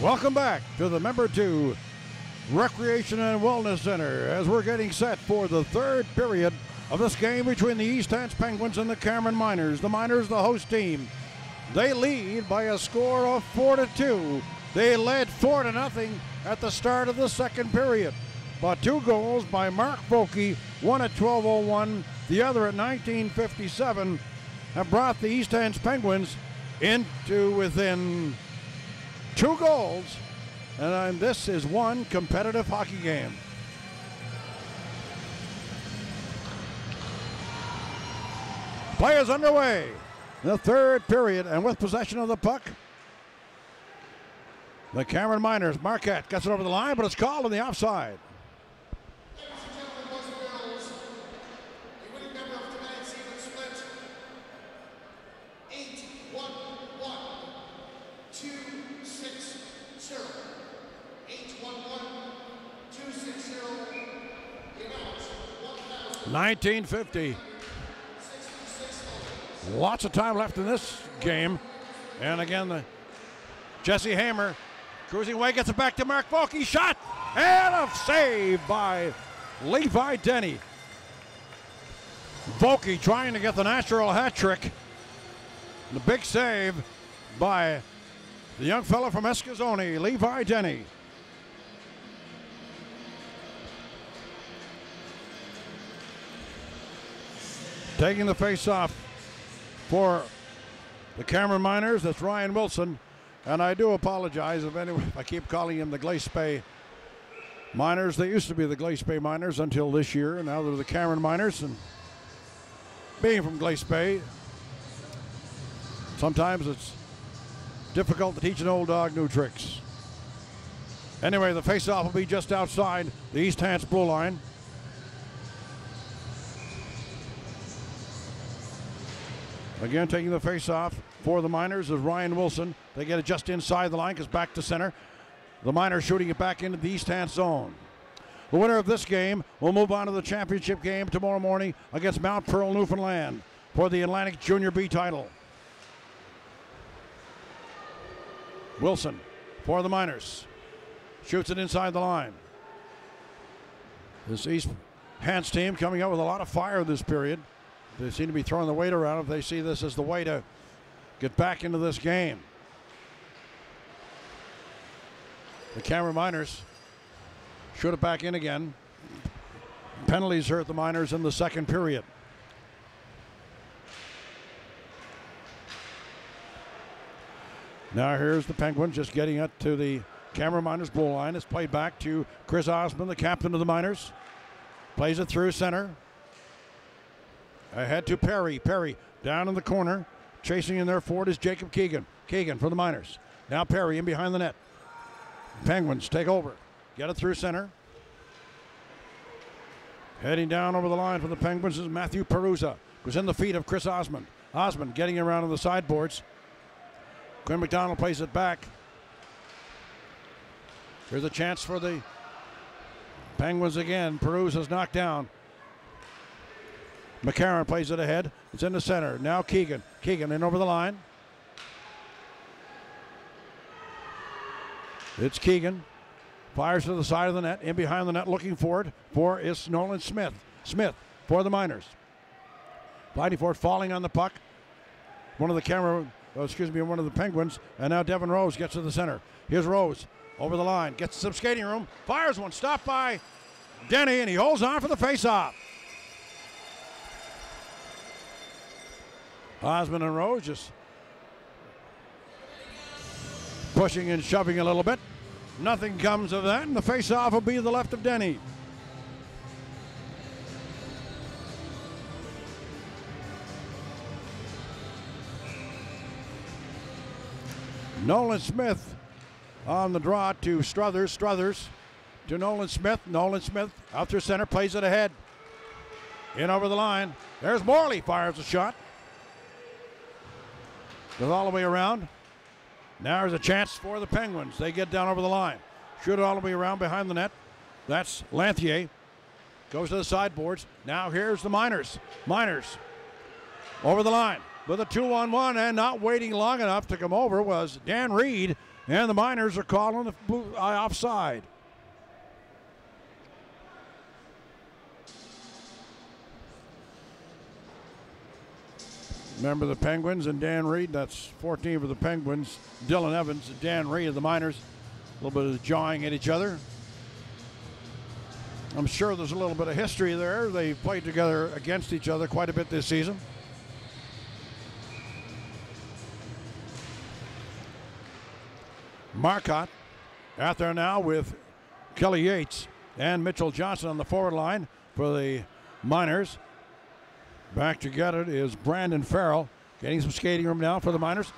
Welcome back to the Member 2 Recreation and Wellness Center as we're getting set for the third period of this game between the East Hants Penguins and the Cameron Miners. The Miners, the host team. They lead by a score of 4-2. They led 4-0 at the start of the second period. But two goals by Mark Vokey, one at 12:01, the other at 19:57, have brought the East Hants Penguins into within 2 goals. And this is one competitive hockey game. Play is underway. The third period, and with possession of the puck, the Cameron Miners. Marquette gets it over the line, but it's called on the offside. Ladies and gentlemen, boys and girls, the winning member of tonight's even split, 8-1-1-2-6-0. 8-1-1-2-6-0. The amount, 1950. 1,066 Lots of time left in this game. And again, Jesse Hamer cruising away, gets it back to Mark Vokey. Shot! And a save by Levi Denny. Vokey trying to get the natural hat trick. The big save by the young fella from Escazone, Levi Denny. Taking the face-off for the Cameron Miners, that's Ryan Wilson. And I do apologize if I keep calling him the Glace Bay Miners. They used to be the Glace Bay Miners until this year, and now they're the Cameron Miners. And being from Glace Bay, sometimes it's difficult to teach an old dog new tricks. Anyway, the face-off will be just outside the East Hants blue line. Again, taking the face-off for the Miners is Ryan Wilson. They get it just inside the line because back to center. The Miners shooting it back into the East Hants zone. The winner of this game will move on to the championship game tomorrow morning against Mount Pearl, Newfoundland for the Atlantic Junior B title. Wilson for the Miners. Shoots it inside the line. This East Hants team coming out with a lot of fire this period. They seem to be throwing the weight around if they see this as the way to get back into this game. The Cameron Miners shoot it back in again. Penalties hurt the Miners in the second period. Now here's the Penguins just getting it to the Cameron Miners blue line. It's played back to Chris Osmond, the captain of the Miners. Plays it through center. Ahead to Perry. Perry down in the corner. Chasing in there forward is Jacob Keegan. Keegan for the Miners. Now Perry in behind the net. Penguins take over. Get it through center. Heading down over the line for the Penguins is Matthew Perusa. Was in the feet of Chris Osmond. Osmond getting around on the sideboards. Quinn McDonald plays it back. Here's a chance for the Penguins again. Perusa's knocked down. McCarron plays it ahead. It's in the center. Now Keegan. Keegan in over the line. It's Keegan. Fires to the side of the net. In behind the net looking for it. For is Nolan Smith. Smith for the Miners. Fighting for it, falling on the puck. One of the one of the Penguins. And now Devin Rose gets to the center. Here's Rose over the line. Gets some skating room. Fires one. Stopped by Denny, and he holds on for the face-off. Osmond and Rose just pushing and shoving a little bit. Nothing comes of that, and the face-off will be to the left of Denny. Nolan Smith on the draw to Struthers. Struthers to Nolan Smith. Nolan Smith out through center, plays it ahead. In over the line. There's Morley, fires a shot. Goes all the way around. Now there's a chance for the Penguins. They get down over the line. Shoot it all the way around behind the net. That's Lanthier. Goes to the sideboards. Now here's the Miners. Miners over the line with a 2-on-1, and not waiting long enough to come over was Dan Reed. And the Miners are calling the offside. Remember the Penguins and Dan Reed. That's 14 for the Penguins. Dylan Evans and Dan Reed of the Miners. A little bit of jawing at each other. I'm sure there's a little bit of history there. They played together against each other quite a bit this season. Marcotte out there now with Kelly Yates and Mitchell Johnson on the forward line for the Miners. Back to get it is Brandon Farrell, getting some skating room now for the Miners.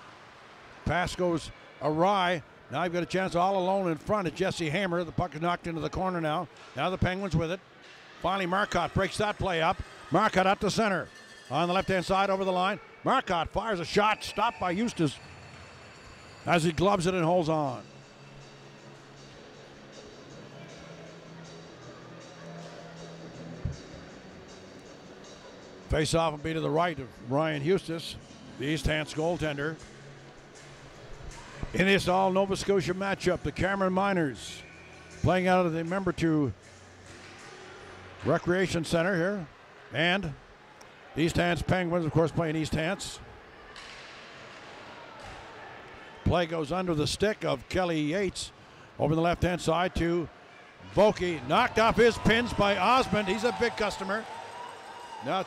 Pass goes awry. Now you've got a chance all alone in front of Jesse Hamer. The puck is knocked into the corner now. Now the Penguins with it. Finally Marcotte breaks that play up. Marcotte up to center. On the left-hand side over the line. Marcotte fires a shot, stopped by Eustace as he gloves it and holds on. Face-off will be to the right of Ryan Eustace, the East Hants goaltender. In this all Nova Scotia matchup, the Cameron Miners playing out of the Member 2 Recreation Center here. And the East Hants Penguins, of course, playing East Hants. Play goes under the stick of Kelly Yates over the left-hand side to Vokey. Knocked off his pins by Osmond. He's a big customer. Now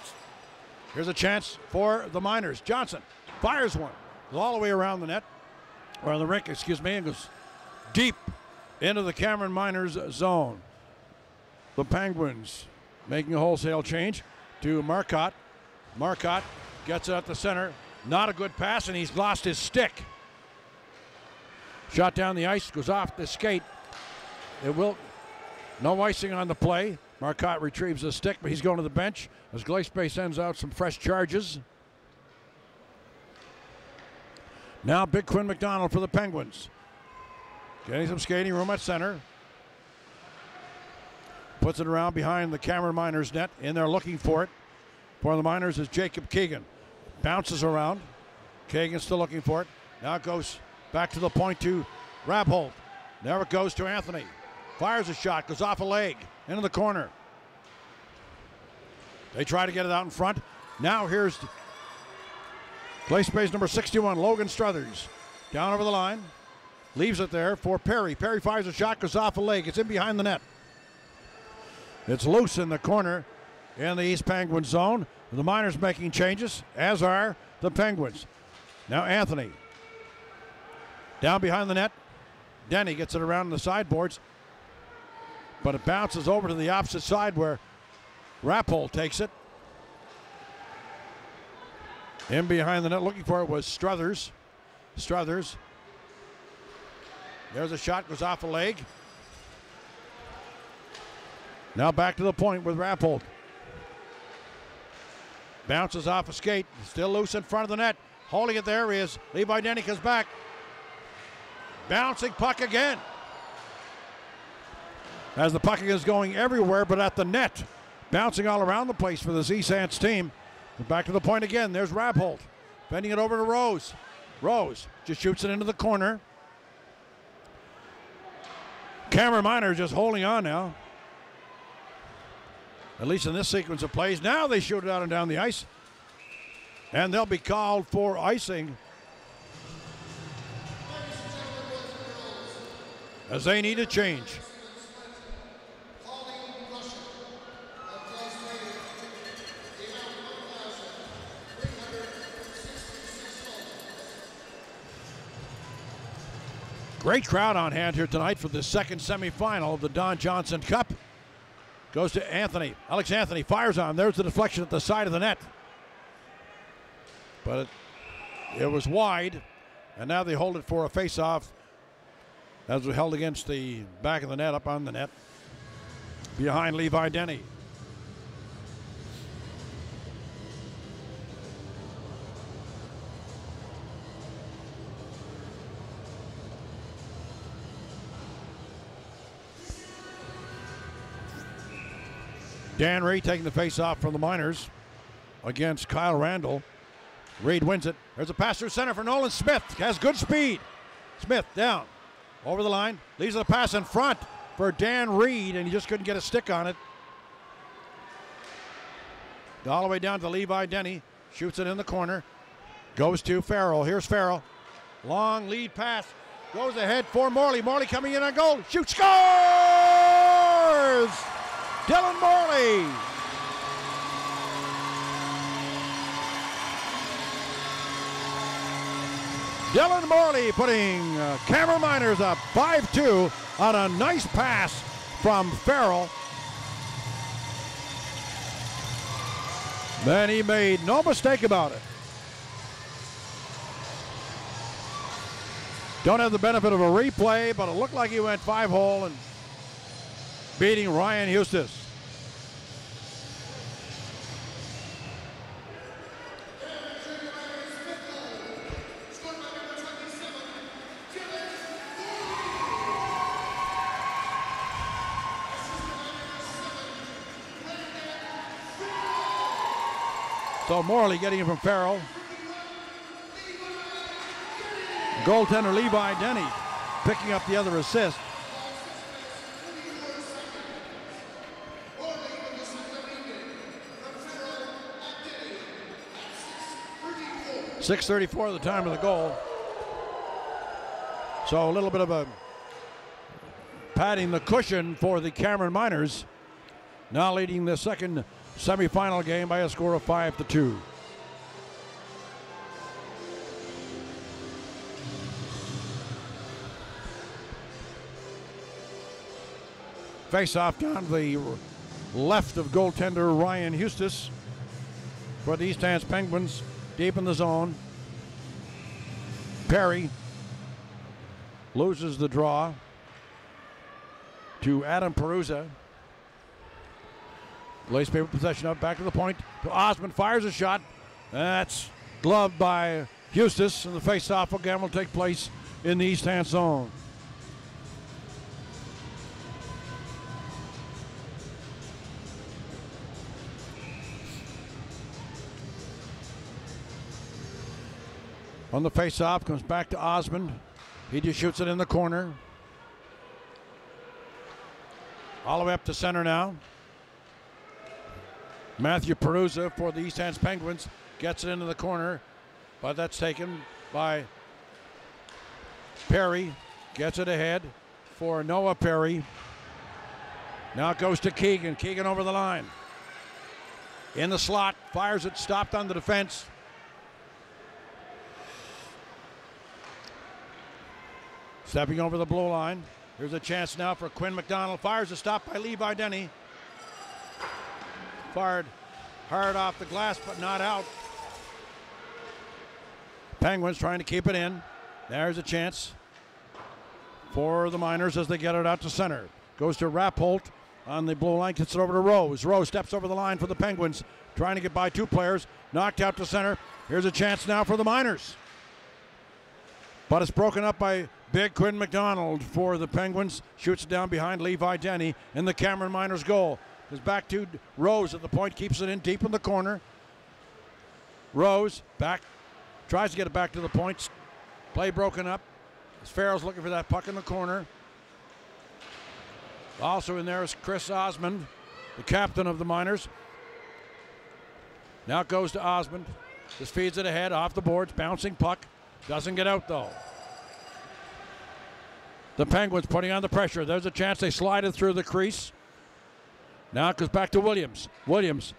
here's a chance for the Miners. Johnson fires one. Goes all the way around the net. Or the rink, excuse me, and goes deep into the Cameron Miners zone. The Penguins making a wholesale change to Marcotte. Marcotte gets it at the center. Not a good pass, and he's lost his stick. Shot down the ice, goes off the skate. No icing on the play. Marcotte retrieves the stick, but he's going to the bench as Gillespie sends out some fresh charges. Now Big Quinn McDonald for the Penguins. Getting some skating room at center. Puts it around behind the Cameron Miners net. In there looking for it. For the Miners is Jacob Keegan. Bounces around. Keegan still looking for it. Now it goes back to the point to Rabholt. Now it goes to Anthony. Fires a shot. Goes off a leg. Into the corner. They try to get it out in front. Now here's play space number 61, Logan Struthers. Down over the line. Leaves it there for Perry. Perry fires a shot, goes off a leg. It's in behind the net. It's loose in the corner in the East Penguin zone. The Miners making changes, as are the Penguins. Now Anthony. Down behind the net. Denny gets it around the sideboards. But it bounces over to the opposite side where Rappold takes it. In behind the net, looking for it was Struthers. Struthers. There's a shot, goes off a leg. Now back to the point with Rappold. Bounces off a skate, still loose in front of the net. Holding it there is Levi Denny comes back. Bouncing puck again. As the puck is going everywhere but at the net. Bouncing all around the place for the Z-Sans team. Back to the point again. There's Rabholt. Bending it over to Rose. Rose just shoots it into the corner. Cameron Miners just holding on now. At least in this sequence of plays. Now they shoot it out and down the ice. And they'll be called for icing. As they need a change. Great crowd on hand here tonight for the second semifinal of the Don Johnson Cup. Goes to Anthony. Alex Anthony fires on. There's the deflection at the side of the net. But it was wide. And now they hold it for a face-off. As was held against the back of the net, up on the net. Behind Levi Denny. Dan Reed taking the face-off from the Miners against Kyle Randall. Reed wins it. There's a pass through center for Nolan Smith. Has good speed. Smith down. Over the line. Leaves the pass in front for Dan Reed, and he just couldn't get a stick on it. All the way down to Levi Denny. Shoots it in the corner. Goes to Farrell. Here's Farrell. Long lead pass. Goes ahead for Morley. Morley coming in on goal. Shoots. Scores! Dylan Morley. Dylan Morley putting Cameron Miners up 5-2 on a nice pass from Farrell. Then he made no mistake about it. Don't have the benefit of a replay, but it looked like he went 5-hole and beating Ryan Eustace. So Morley getting it from Farrell. Goaltender Levi Denny picking up the other assist. .634 the time of the goal. So a little bit of a padding the cushion for the Cameron Miners. Now leading the second semifinal game by a score of 5-2. Face off down to the left of goaltender Ryan Eustace for the East Hants Penguins, deep in the zone. Perry loses the draw to Adam Perusa. Lace paper possession up, back to the point. To Osmond, fires a shot. That's gloved by Eustace, and the face-off again will take place in the East Hants zone. On the face-off, comes back to Osmond. He just shoots it in the corner. All the way up to center now. Matthew Perusa for the East Hants Penguins gets it into the corner, but that's taken by Perry. Gets it ahead for Noah Perry. Now it goes to Keegan. Keegan over the line. In the slot, fires it, stopped on the defense. Stepping over the blue line. Here's a chance now for Quinn McDonald. Fires a stop by Levi Denny. Fired hard off the glass, but not out. Penguins trying to keep it in. There's a chance for the Miners as they get it out to center. Goes to Rappolt on the blue line, gets it over to Rose. Rose steps over the line for the Penguins, trying to get by two players. Knocked out to center. Here's a chance now for the Miners. But it's broken up by big Quinn McDonald for the Penguins. Shoots it down behind Levi Denny in the Cameron Miners goal. Goes back to Rose at the point, keeps it in deep in the corner. Rose back, tries to get it back to the point. Play broken up. As Farrell's looking for that puck in the corner. Also in there is Chris Osmond, the captain of the Miners. Now it goes to Osmond. Just feeds it ahead, off the boards, bouncing puck. Doesn't get out though. The Penguins putting on the pressure. There's a chance they slide it through the crease. Now it goes back to Williams. Williams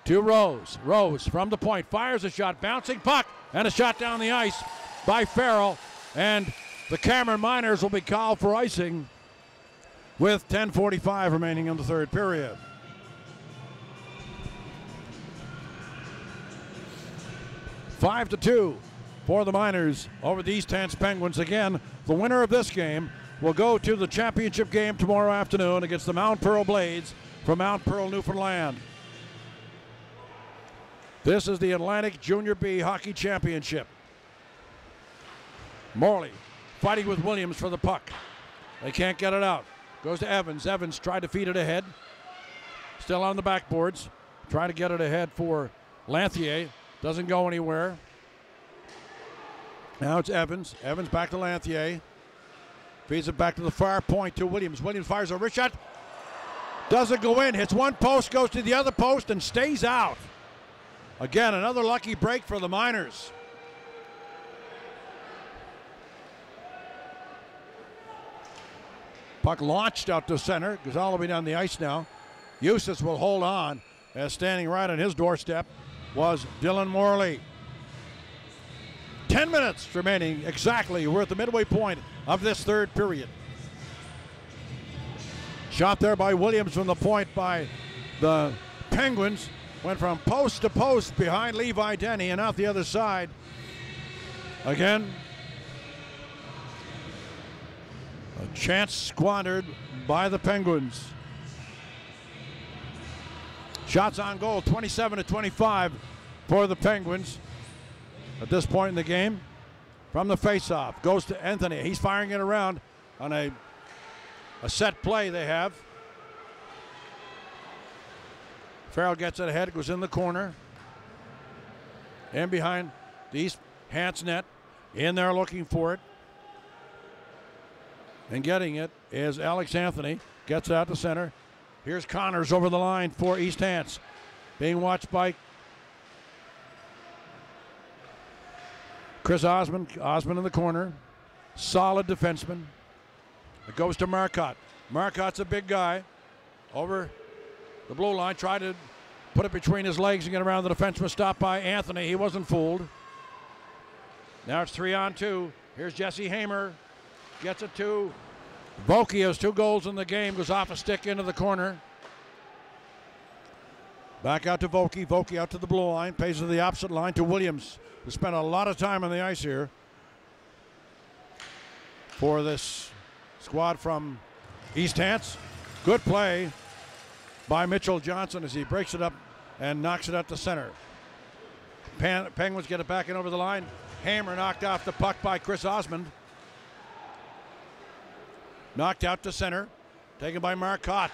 to Rose. Rose from the point fires a shot, bouncing puck, and a shot down the ice by Farrell. And the Cameron Miners will be called for icing with 10:45 remaining in the third period. Five to 2 for the Miners over the East Hants Penguins. Again, the winner of this game will go to the championship game tomorrow afternoon against the Mount Pearl Blades from Mount Pearl, Newfoundland. This is the Atlantic Junior B Hockey Championship. Morley fighting with Williams for the puck. They can't get it out. Goes to Evans. Evans tried to feed it ahead. Still on the backboards. Trying to get it ahead for Lanthier. Doesn't go anywhere. Now it's Evans. Evans back to Lanthier. Feeds it back to the far point to Williams. Williams fires a wrist shot. Doesn't go in. Hits one post, goes to the other post, and stays out. Again, another lucky break for the Miners. Puck launched out to center. Goes all the way down the ice now. Eustace will hold on, as standing right on his doorstep was Dylan Morley. 10 minutes remaining exactly. We're at the midway point of this third period. Shot there by Williams from the point by the Penguins. Went from post to post behind Levi Denny and out the other side. Again, a chance squandered by the Penguins. Shots on goal, 27-25 for the Penguins. At this point in the game, from the faceoff, goes to Anthony. He's firing it around on a set play they have. Farrell gets it ahead, it goes in the corner. And behind the East Hants net, in there looking for it. And getting it is Alex Anthony. Gets it out to center. Here's Connors over the line for East Hants. Being watched by Chris Osmond. Osmond in the corner. Solid defenseman. It goes to Marcotte. Marcotte's a big guy. Over the blue line. Tried to put it between his legs and get around the defenseman. Stopped by Anthony. He wasn't fooled. Now it's 3-on-2. Here's Jesse Hamer. Gets it to Vokey. Has 2 goals in the game. Goes off a stick into the corner. Back out to Vokey. Vokey out to the blue line. Pays to the opposite line to Williams, who spent a lot of time on the ice here for this squad from East Hants. Good play by Mitchell Johnson as he breaks it up and knocks it out to center. Penguins get it back in over the line. Hammer knocked off the puck by Chris Osmond. Knocked out to center. Taken by Marcotte.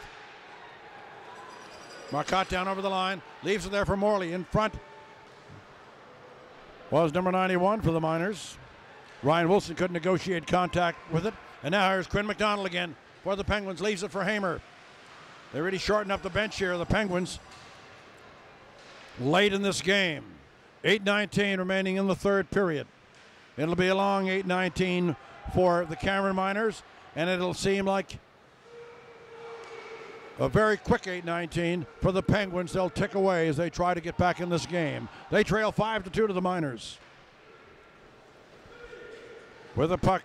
Marcotte down over the line. Leaves it there for Morley. In front was number 91 for the Miners. Ryan Wilson couldn't negotiate contact with it. And now here's Quinn McDonald again for the Penguins. Leaves it for Hamer. They really shorten up the bench here, the Penguins, late in this game. 8:19 remaining in the third period. It'll be a long 8:19 for the Cameron Miners, and it'll seem like a very quick 8:19 for the Penguins. They'll tick away as they try to get back in this game. They trail 5-2 to the Miners. With the puck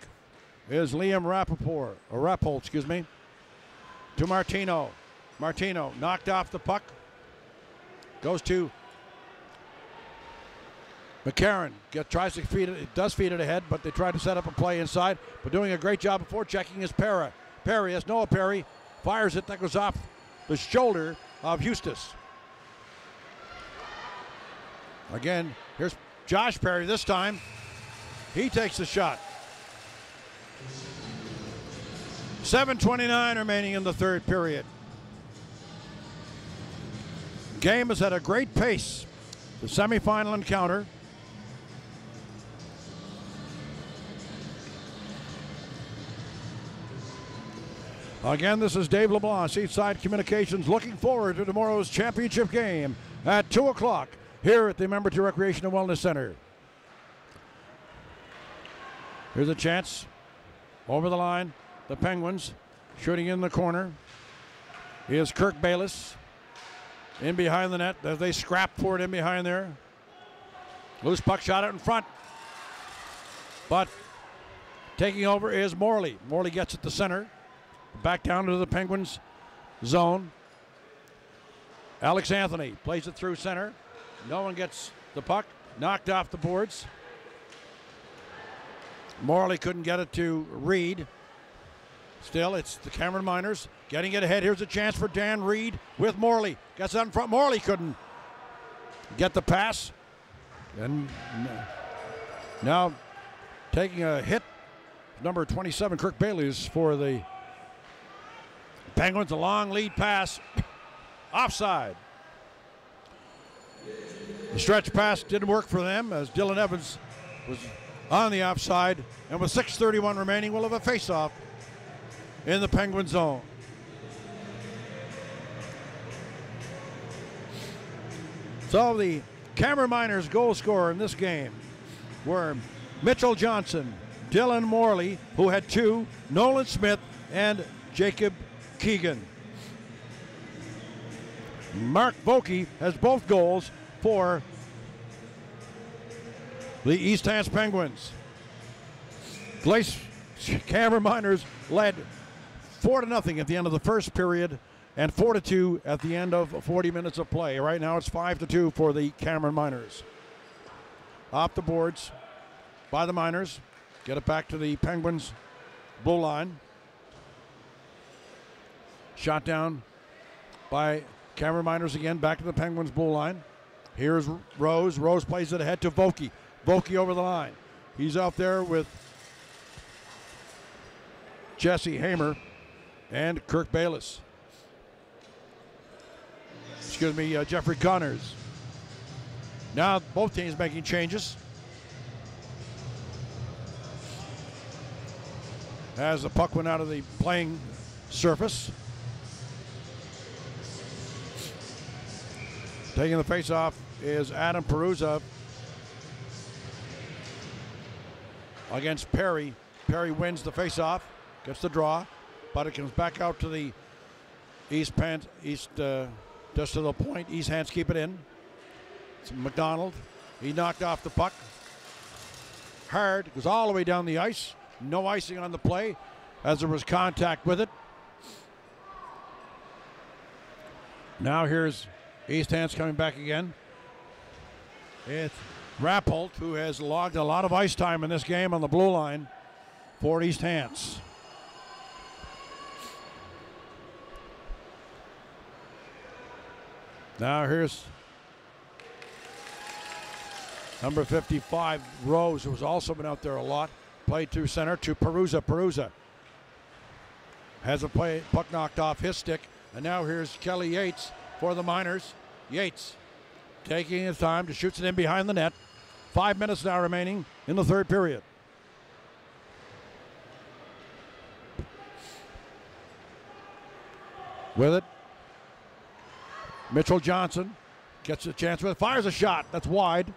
is Liam Rappold, to Martino. Martino knocked off the puck. Goes to McCarron. Tries to feed it. It does feed it ahead, but they try to set up a play inside. But doing a great job before checking is Perry. Yes, Noah Perry fires it. That goes off the shoulder of Eustace. Again, here's Josh Perry this time. He takes the shot. 7:29 remaining in the third period. Game is at a great pace. The semifinal encounter. Again, this is Dave LeBlanc, Seaside Communications, looking forward to tomorrow's championship game at 2 o'clock here at the Member 2 Recreation and Wellness Center. Here's a chance. Over the line, the Penguins shooting in the corner. Here's Kirk Bayless in behind the net as they scrap for it in behind there. Loose puck shot out in front. But taking over is Morley. Morley gets it to center. Back down to the Penguins zone. Alex Anthony plays it through center. No one gets the puck. Knocked off the boards. Morley couldn't get it to Reed. Still, it's the Cameron Miners getting it ahead. Here's a chance for Dan Reed with Morley. Gets out in front. Morley couldn't get the pass. And now taking a hit, number 27, Kirk Bayless for the Penguins. A long lead pass. Offside. The stretch pass didn't work for them as Dylan Evans was on the offside. And with 6:31 remaining, we'll have a face-off in the Penguin zone. So the Cameron Miners goal scorer in this game were Mitchell Johnson, Dylan Morley, who had 2, Nolan Smith, and Jacob Keegan. Mark Vokey has both goals for the East Hants Penguins. Cameron Miners led 4-0 at the end of the first period and 4-2 at the end of 40 minutes of play. Right now it's 5-2 for the Cameron Miners. Off the boards by the Miners. Get it back to the Penguins blue line. Shot down by Cameron Miners again, back to the Penguins blue line. Here's Rose. Rose plays it ahead to Vokey. Vokey over the line. He's out there with Jesse Hamer and Kirk Bayless. Excuse me, Jeffrey Connors. Now both teams making changes. As the puck went out of the playing surface. Taking the face-off is Adam Perusa against Perry. Perry wins the face-off, gets the draw, but it comes back out to the just to the point. East Hants keep it in. It's McDonald. He knocked off the puck. Hard, goes all the way down the ice. No icing on the play as there was contact with it. Now here's East Hants coming back again. It's Rappold, who has logged a lot of ice time in this game on the blue line for East Hants. Now here's number 55, Rose, who's also been out there a lot. Played to center to Perusa. Perusa has a puck knocked off his stick. And now here's Kelly Yates for the Miners. Yates taking his time to shoot it in behind the net. 5 minutes now remaining in the third period. With it, Mitchell Johnson gets a chance with it, fires a shot. That's wide.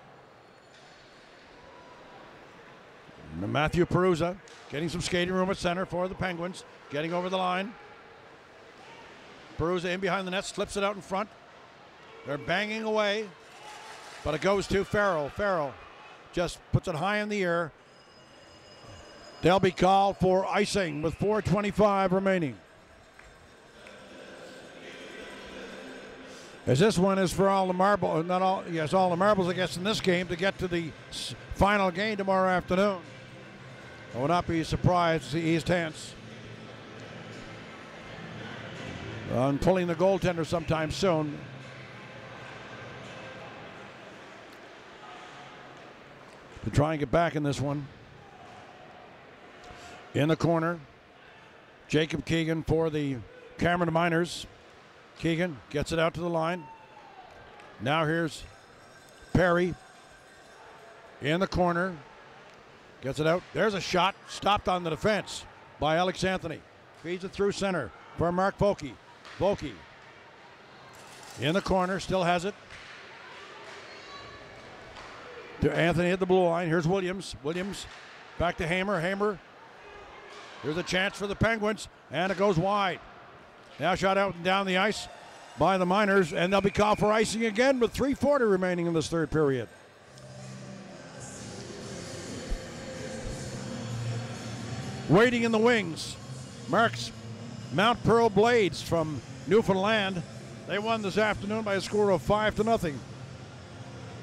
Matthew Perusa getting some skating room at center for the Penguins. Getting over the line. Perusa in behind the net, slips it out in front. They're banging away, but it goes to Farrell. Farrell just puts it high in the air. They'll be called for icing with 4:25 remaining. As this one is for all the marbles, not all, yes, all the marbles, I guess, in this game to get to the final game tomorrow afternoon. I will not be surprised to see East Hants pulling the goaltender sometime soon. To try and get back in this one. In the corner, Jacob Keegan for the Cameron Miners. Keegan gets it out to the line. Now here's Perry in the corner. Gets it out. There's a shot stopped on the defense by Alex Anthony. Feeds it through center for Mark Vokey. Vokey in the corner, still has it. To Anthony at the blue line. Here's Williams. Williams back to Hamer. Hamer. Here's a chance for the Penguins, and it goes wide. Now shot out and down the ice by the Miners, and they'll be called for icing again with 3:40 remaining in this third period. Waiting in the wings, Mark's Mount Pearl Blades from Newfoundland. They won this afternoon by a score of 5-0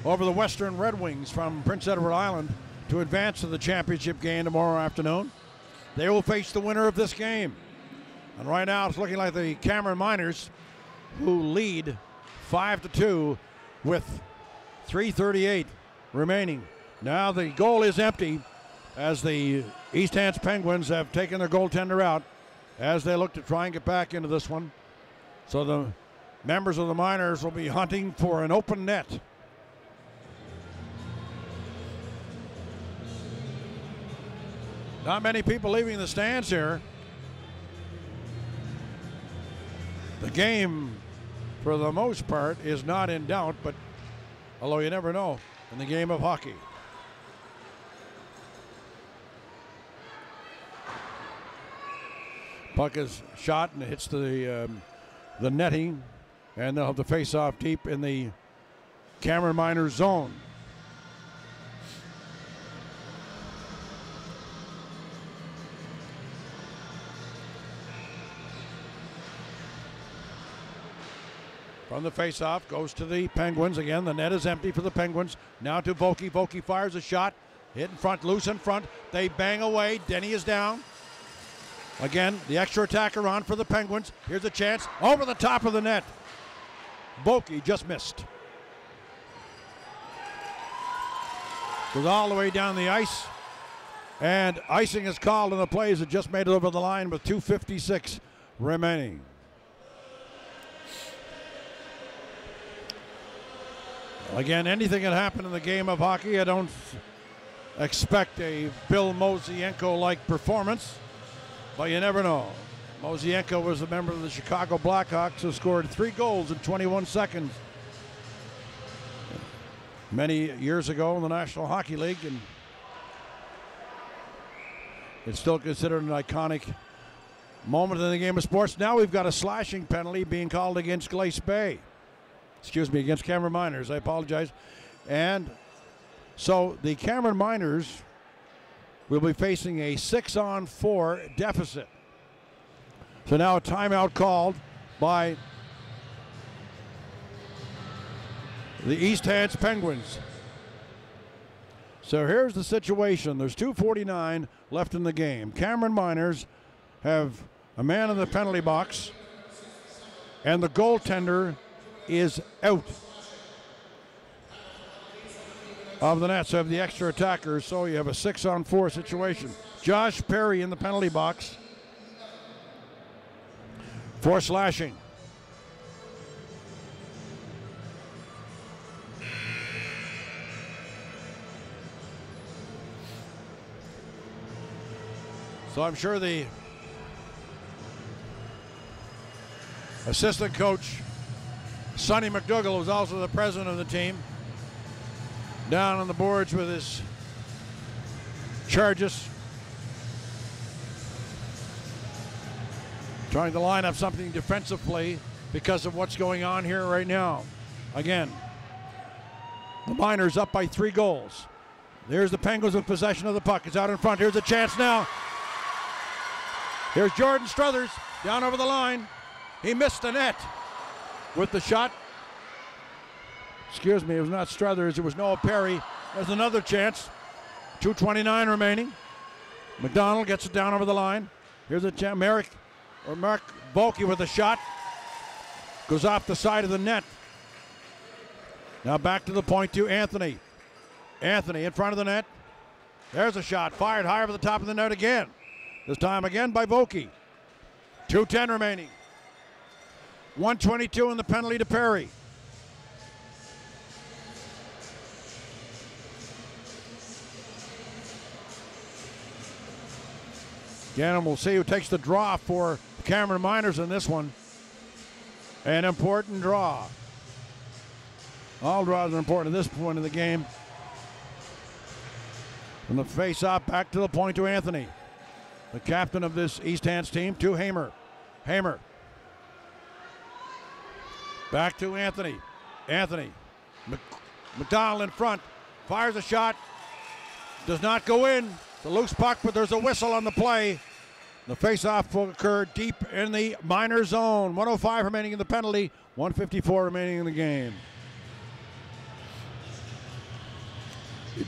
over the Western Red Wings from Prince Edward Island to advance to the championship game tomorrow afternoon. They will face the winner of this game. And right now it's looking like the Cameron Miners, who lead 5-2 with 3:38 remaining. Now the goal is empty as the East Hants Penguins have taken their goaltender out as they look to try and get back into this one. So the members of the Miners will be hunting for an open net. Not many people leaving the stands here. The game, for the most part, is not in doubt, but although you never know in the game of hockey. Puck is shot and hits the netting, and they'll have the face-off deep in the Cameron Miners zone. From the face-off, goes to the Penguins. Again, the net is empty for the Penguins. Now to Vokey. Vokey fires a shot. Hit in front, loose in front. They bang away. Denny is down. Again, the extra attacker on for the Penguins. Here's a chance. Over the top of the net. Vokey just missed. Goes all the way down the ice. And icing is called on the plays that just made it over the line with 2:56 remaining. Again, anything can happen in the game of hockey. I don't expect a Bill Mosienko-like performance, but you never know. Mosienko was a member of the Chicago Blackhawks who scored 3 goals in 21 seconds many years ago in the National Hockey League, and it's still considered an iconic moment in the game of sports. Now we've got a slashing penalty being called against Glace Bay. Excuse me, against Cameron Miners. I apologize. And so the Cameron Miners will be facing a 6-on-4 deficit. So now a timeout called by the East Hants Penguins. So here's the situation. There's 2:49 left in the game. Cameron Miners have a man in the penalty box, and the goaltender is out of the net. So have the extra attackers. So you have a 6-on-4 situation. Josh Perry in the penalty box for slashing. So I'm sure the assistant coach, Sonny McDougall, who's also the president of the team, down on the boards with his charges, trying to line up something defensively because of what's going on here right now. Again, the Miners up by 3 goals. There's the Penguins with possession of the puck. It's out in front. Here's a chance now. Here's Jordan Struthers down over the line. He missed the net with the shot. Excuse me, it was not Struthers, it was Noah Perry. There's another chance. 2:29 remaining. McDonald gets it down over the line. Here's a chance. Mark Vokey with a shot. Goes off the side of the net. Now back to the point to Anthony. Anthony in front of the net. There's a shot. Fired high over the top of the net again. This time again by Vokey. 2:10 remaining. 1:22 in the penalty to Perry. Again, and we'll see who takes the draw for Cameron Miners in this one. An important draw. All draws are important at this point in the game. From the face-off, back to the point to Anthony, the captain of this East Hants team, to Hamer. Hamer. Back to Anthony. Anthony. McDonald in front. Fires a shot. Does not go in. It's a loose puck, but there's a whistle on the play. The face-off will occur deep in the Miners zone. 1:05 remaining in the penalty. 1:54 remaining in the game.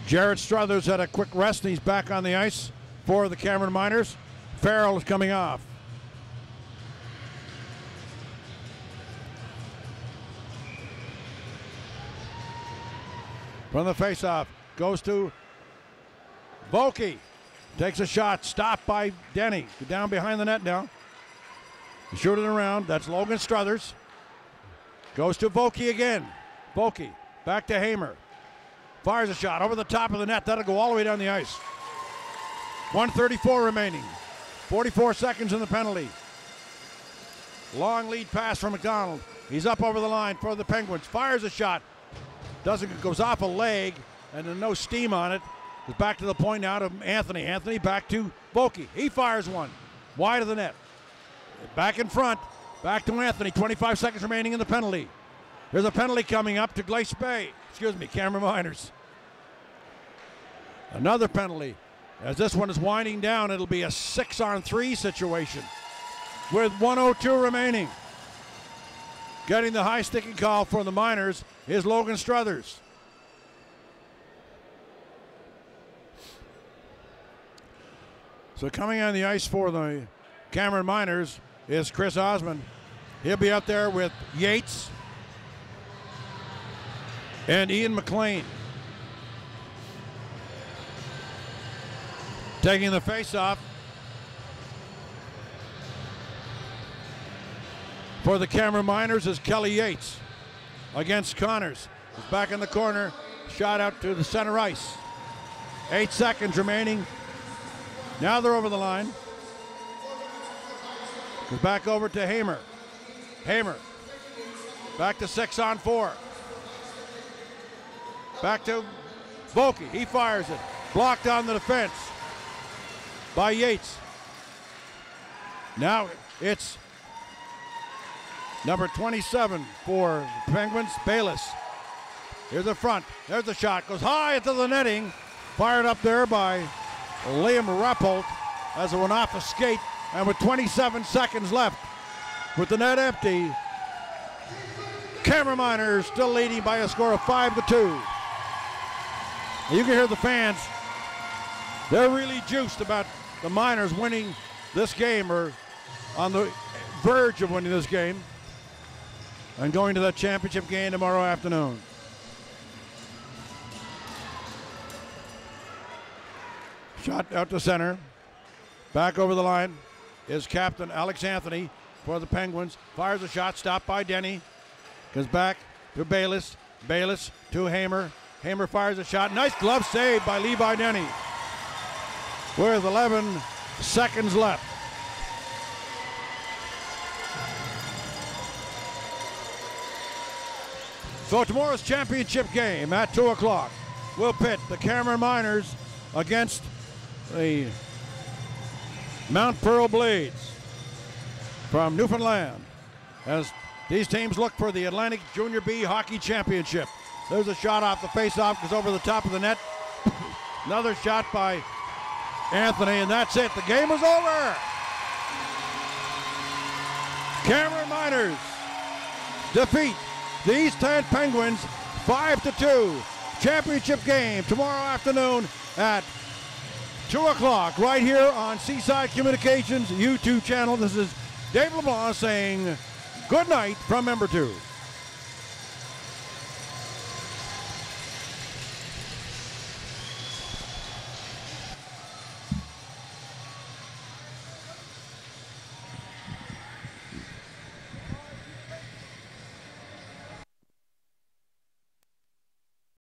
Jared Struthers had a quick rest, and he's back on the ice for the Cameron Miners. Farrell is coming off. From the face-off, goes to Vokey. Takes a shot, stopped by Denny. Down behind the net now. Shooting around, that's Logan Struthers. Goes to Vokey again. Vokey, back to Hamer. Fires a shot over the top of the net. That'll go all the way down the ice. 1:34 remaining. 44 seconds in the penalty. Long lead pass from McDonald. He's up over the line for the Penguins. Fires a shot. Goes off a leg, and there's no steam on it. It's back to the point now to Anthony. Anthony back to Boki. He fires one. Wide of the net. Back in front. Back to Anthony. 25 seconds remaining in the penalty. There's a penalty coming up to Glace Bay. Cameron Miners. Another penalty. As this one is winding down, it'll be a 6-on-3 situation with 1:02 remaining. Getting the high sticking call for the Miners is Logan Struthers. So coming on the ice for the Cameron Miners is Chris Osmond. He'll be out there with Yates and Ian McLean. Taking the face-off for the Cameron Miners is Kelly Yates against Connors. He's back in the corner, shot out to the center ice. 8 seconds remaining. Now they're over the line. Goes back over to Hamer. Hamer back to 6-on-4. Back to Boki. He fires it. Blocked on the defense by Yates. Now it's number 27 for the Penguins, Bayless. Here's the front. There's the shot. Goes high into the netting. Fired up there by Liam Rappolt as it went off a skate. And with 27 seconds left, with the net empty, Cameron Miners still leading by a score of 5-2. You can hear the fans. They're really juiced about the Miners winning this game, or on the verge of winning this game, and going to that championship game tomorrow afternoon. Shot out to center. Back over the line is captain Alex Anthony for the Penguins. Fires a shot, stopped by Denny. Goes back to Bayless. Bayless to Hamer. Hamer fires a shot. Nice glove save by Levi Denny. With 11 seconds left. So tomorrow's championship game at 2 o'clock will pit the Cameron Miners against the Mount Pearl Blades from Newfoundland, as these teams look for the Atlantic Junior B Hockey Championship. There's a shot off the face-off, goes over the top of the net. Another shot by Anthony, and that's it. The game is over. Cameron Miners defeat the East End Penguins 5-2. Championship game tomorrow afternoon at 2 o'clock right here on Seaside Communications YouTube channel. This is Dave LeBlanc saying good night from Member 2.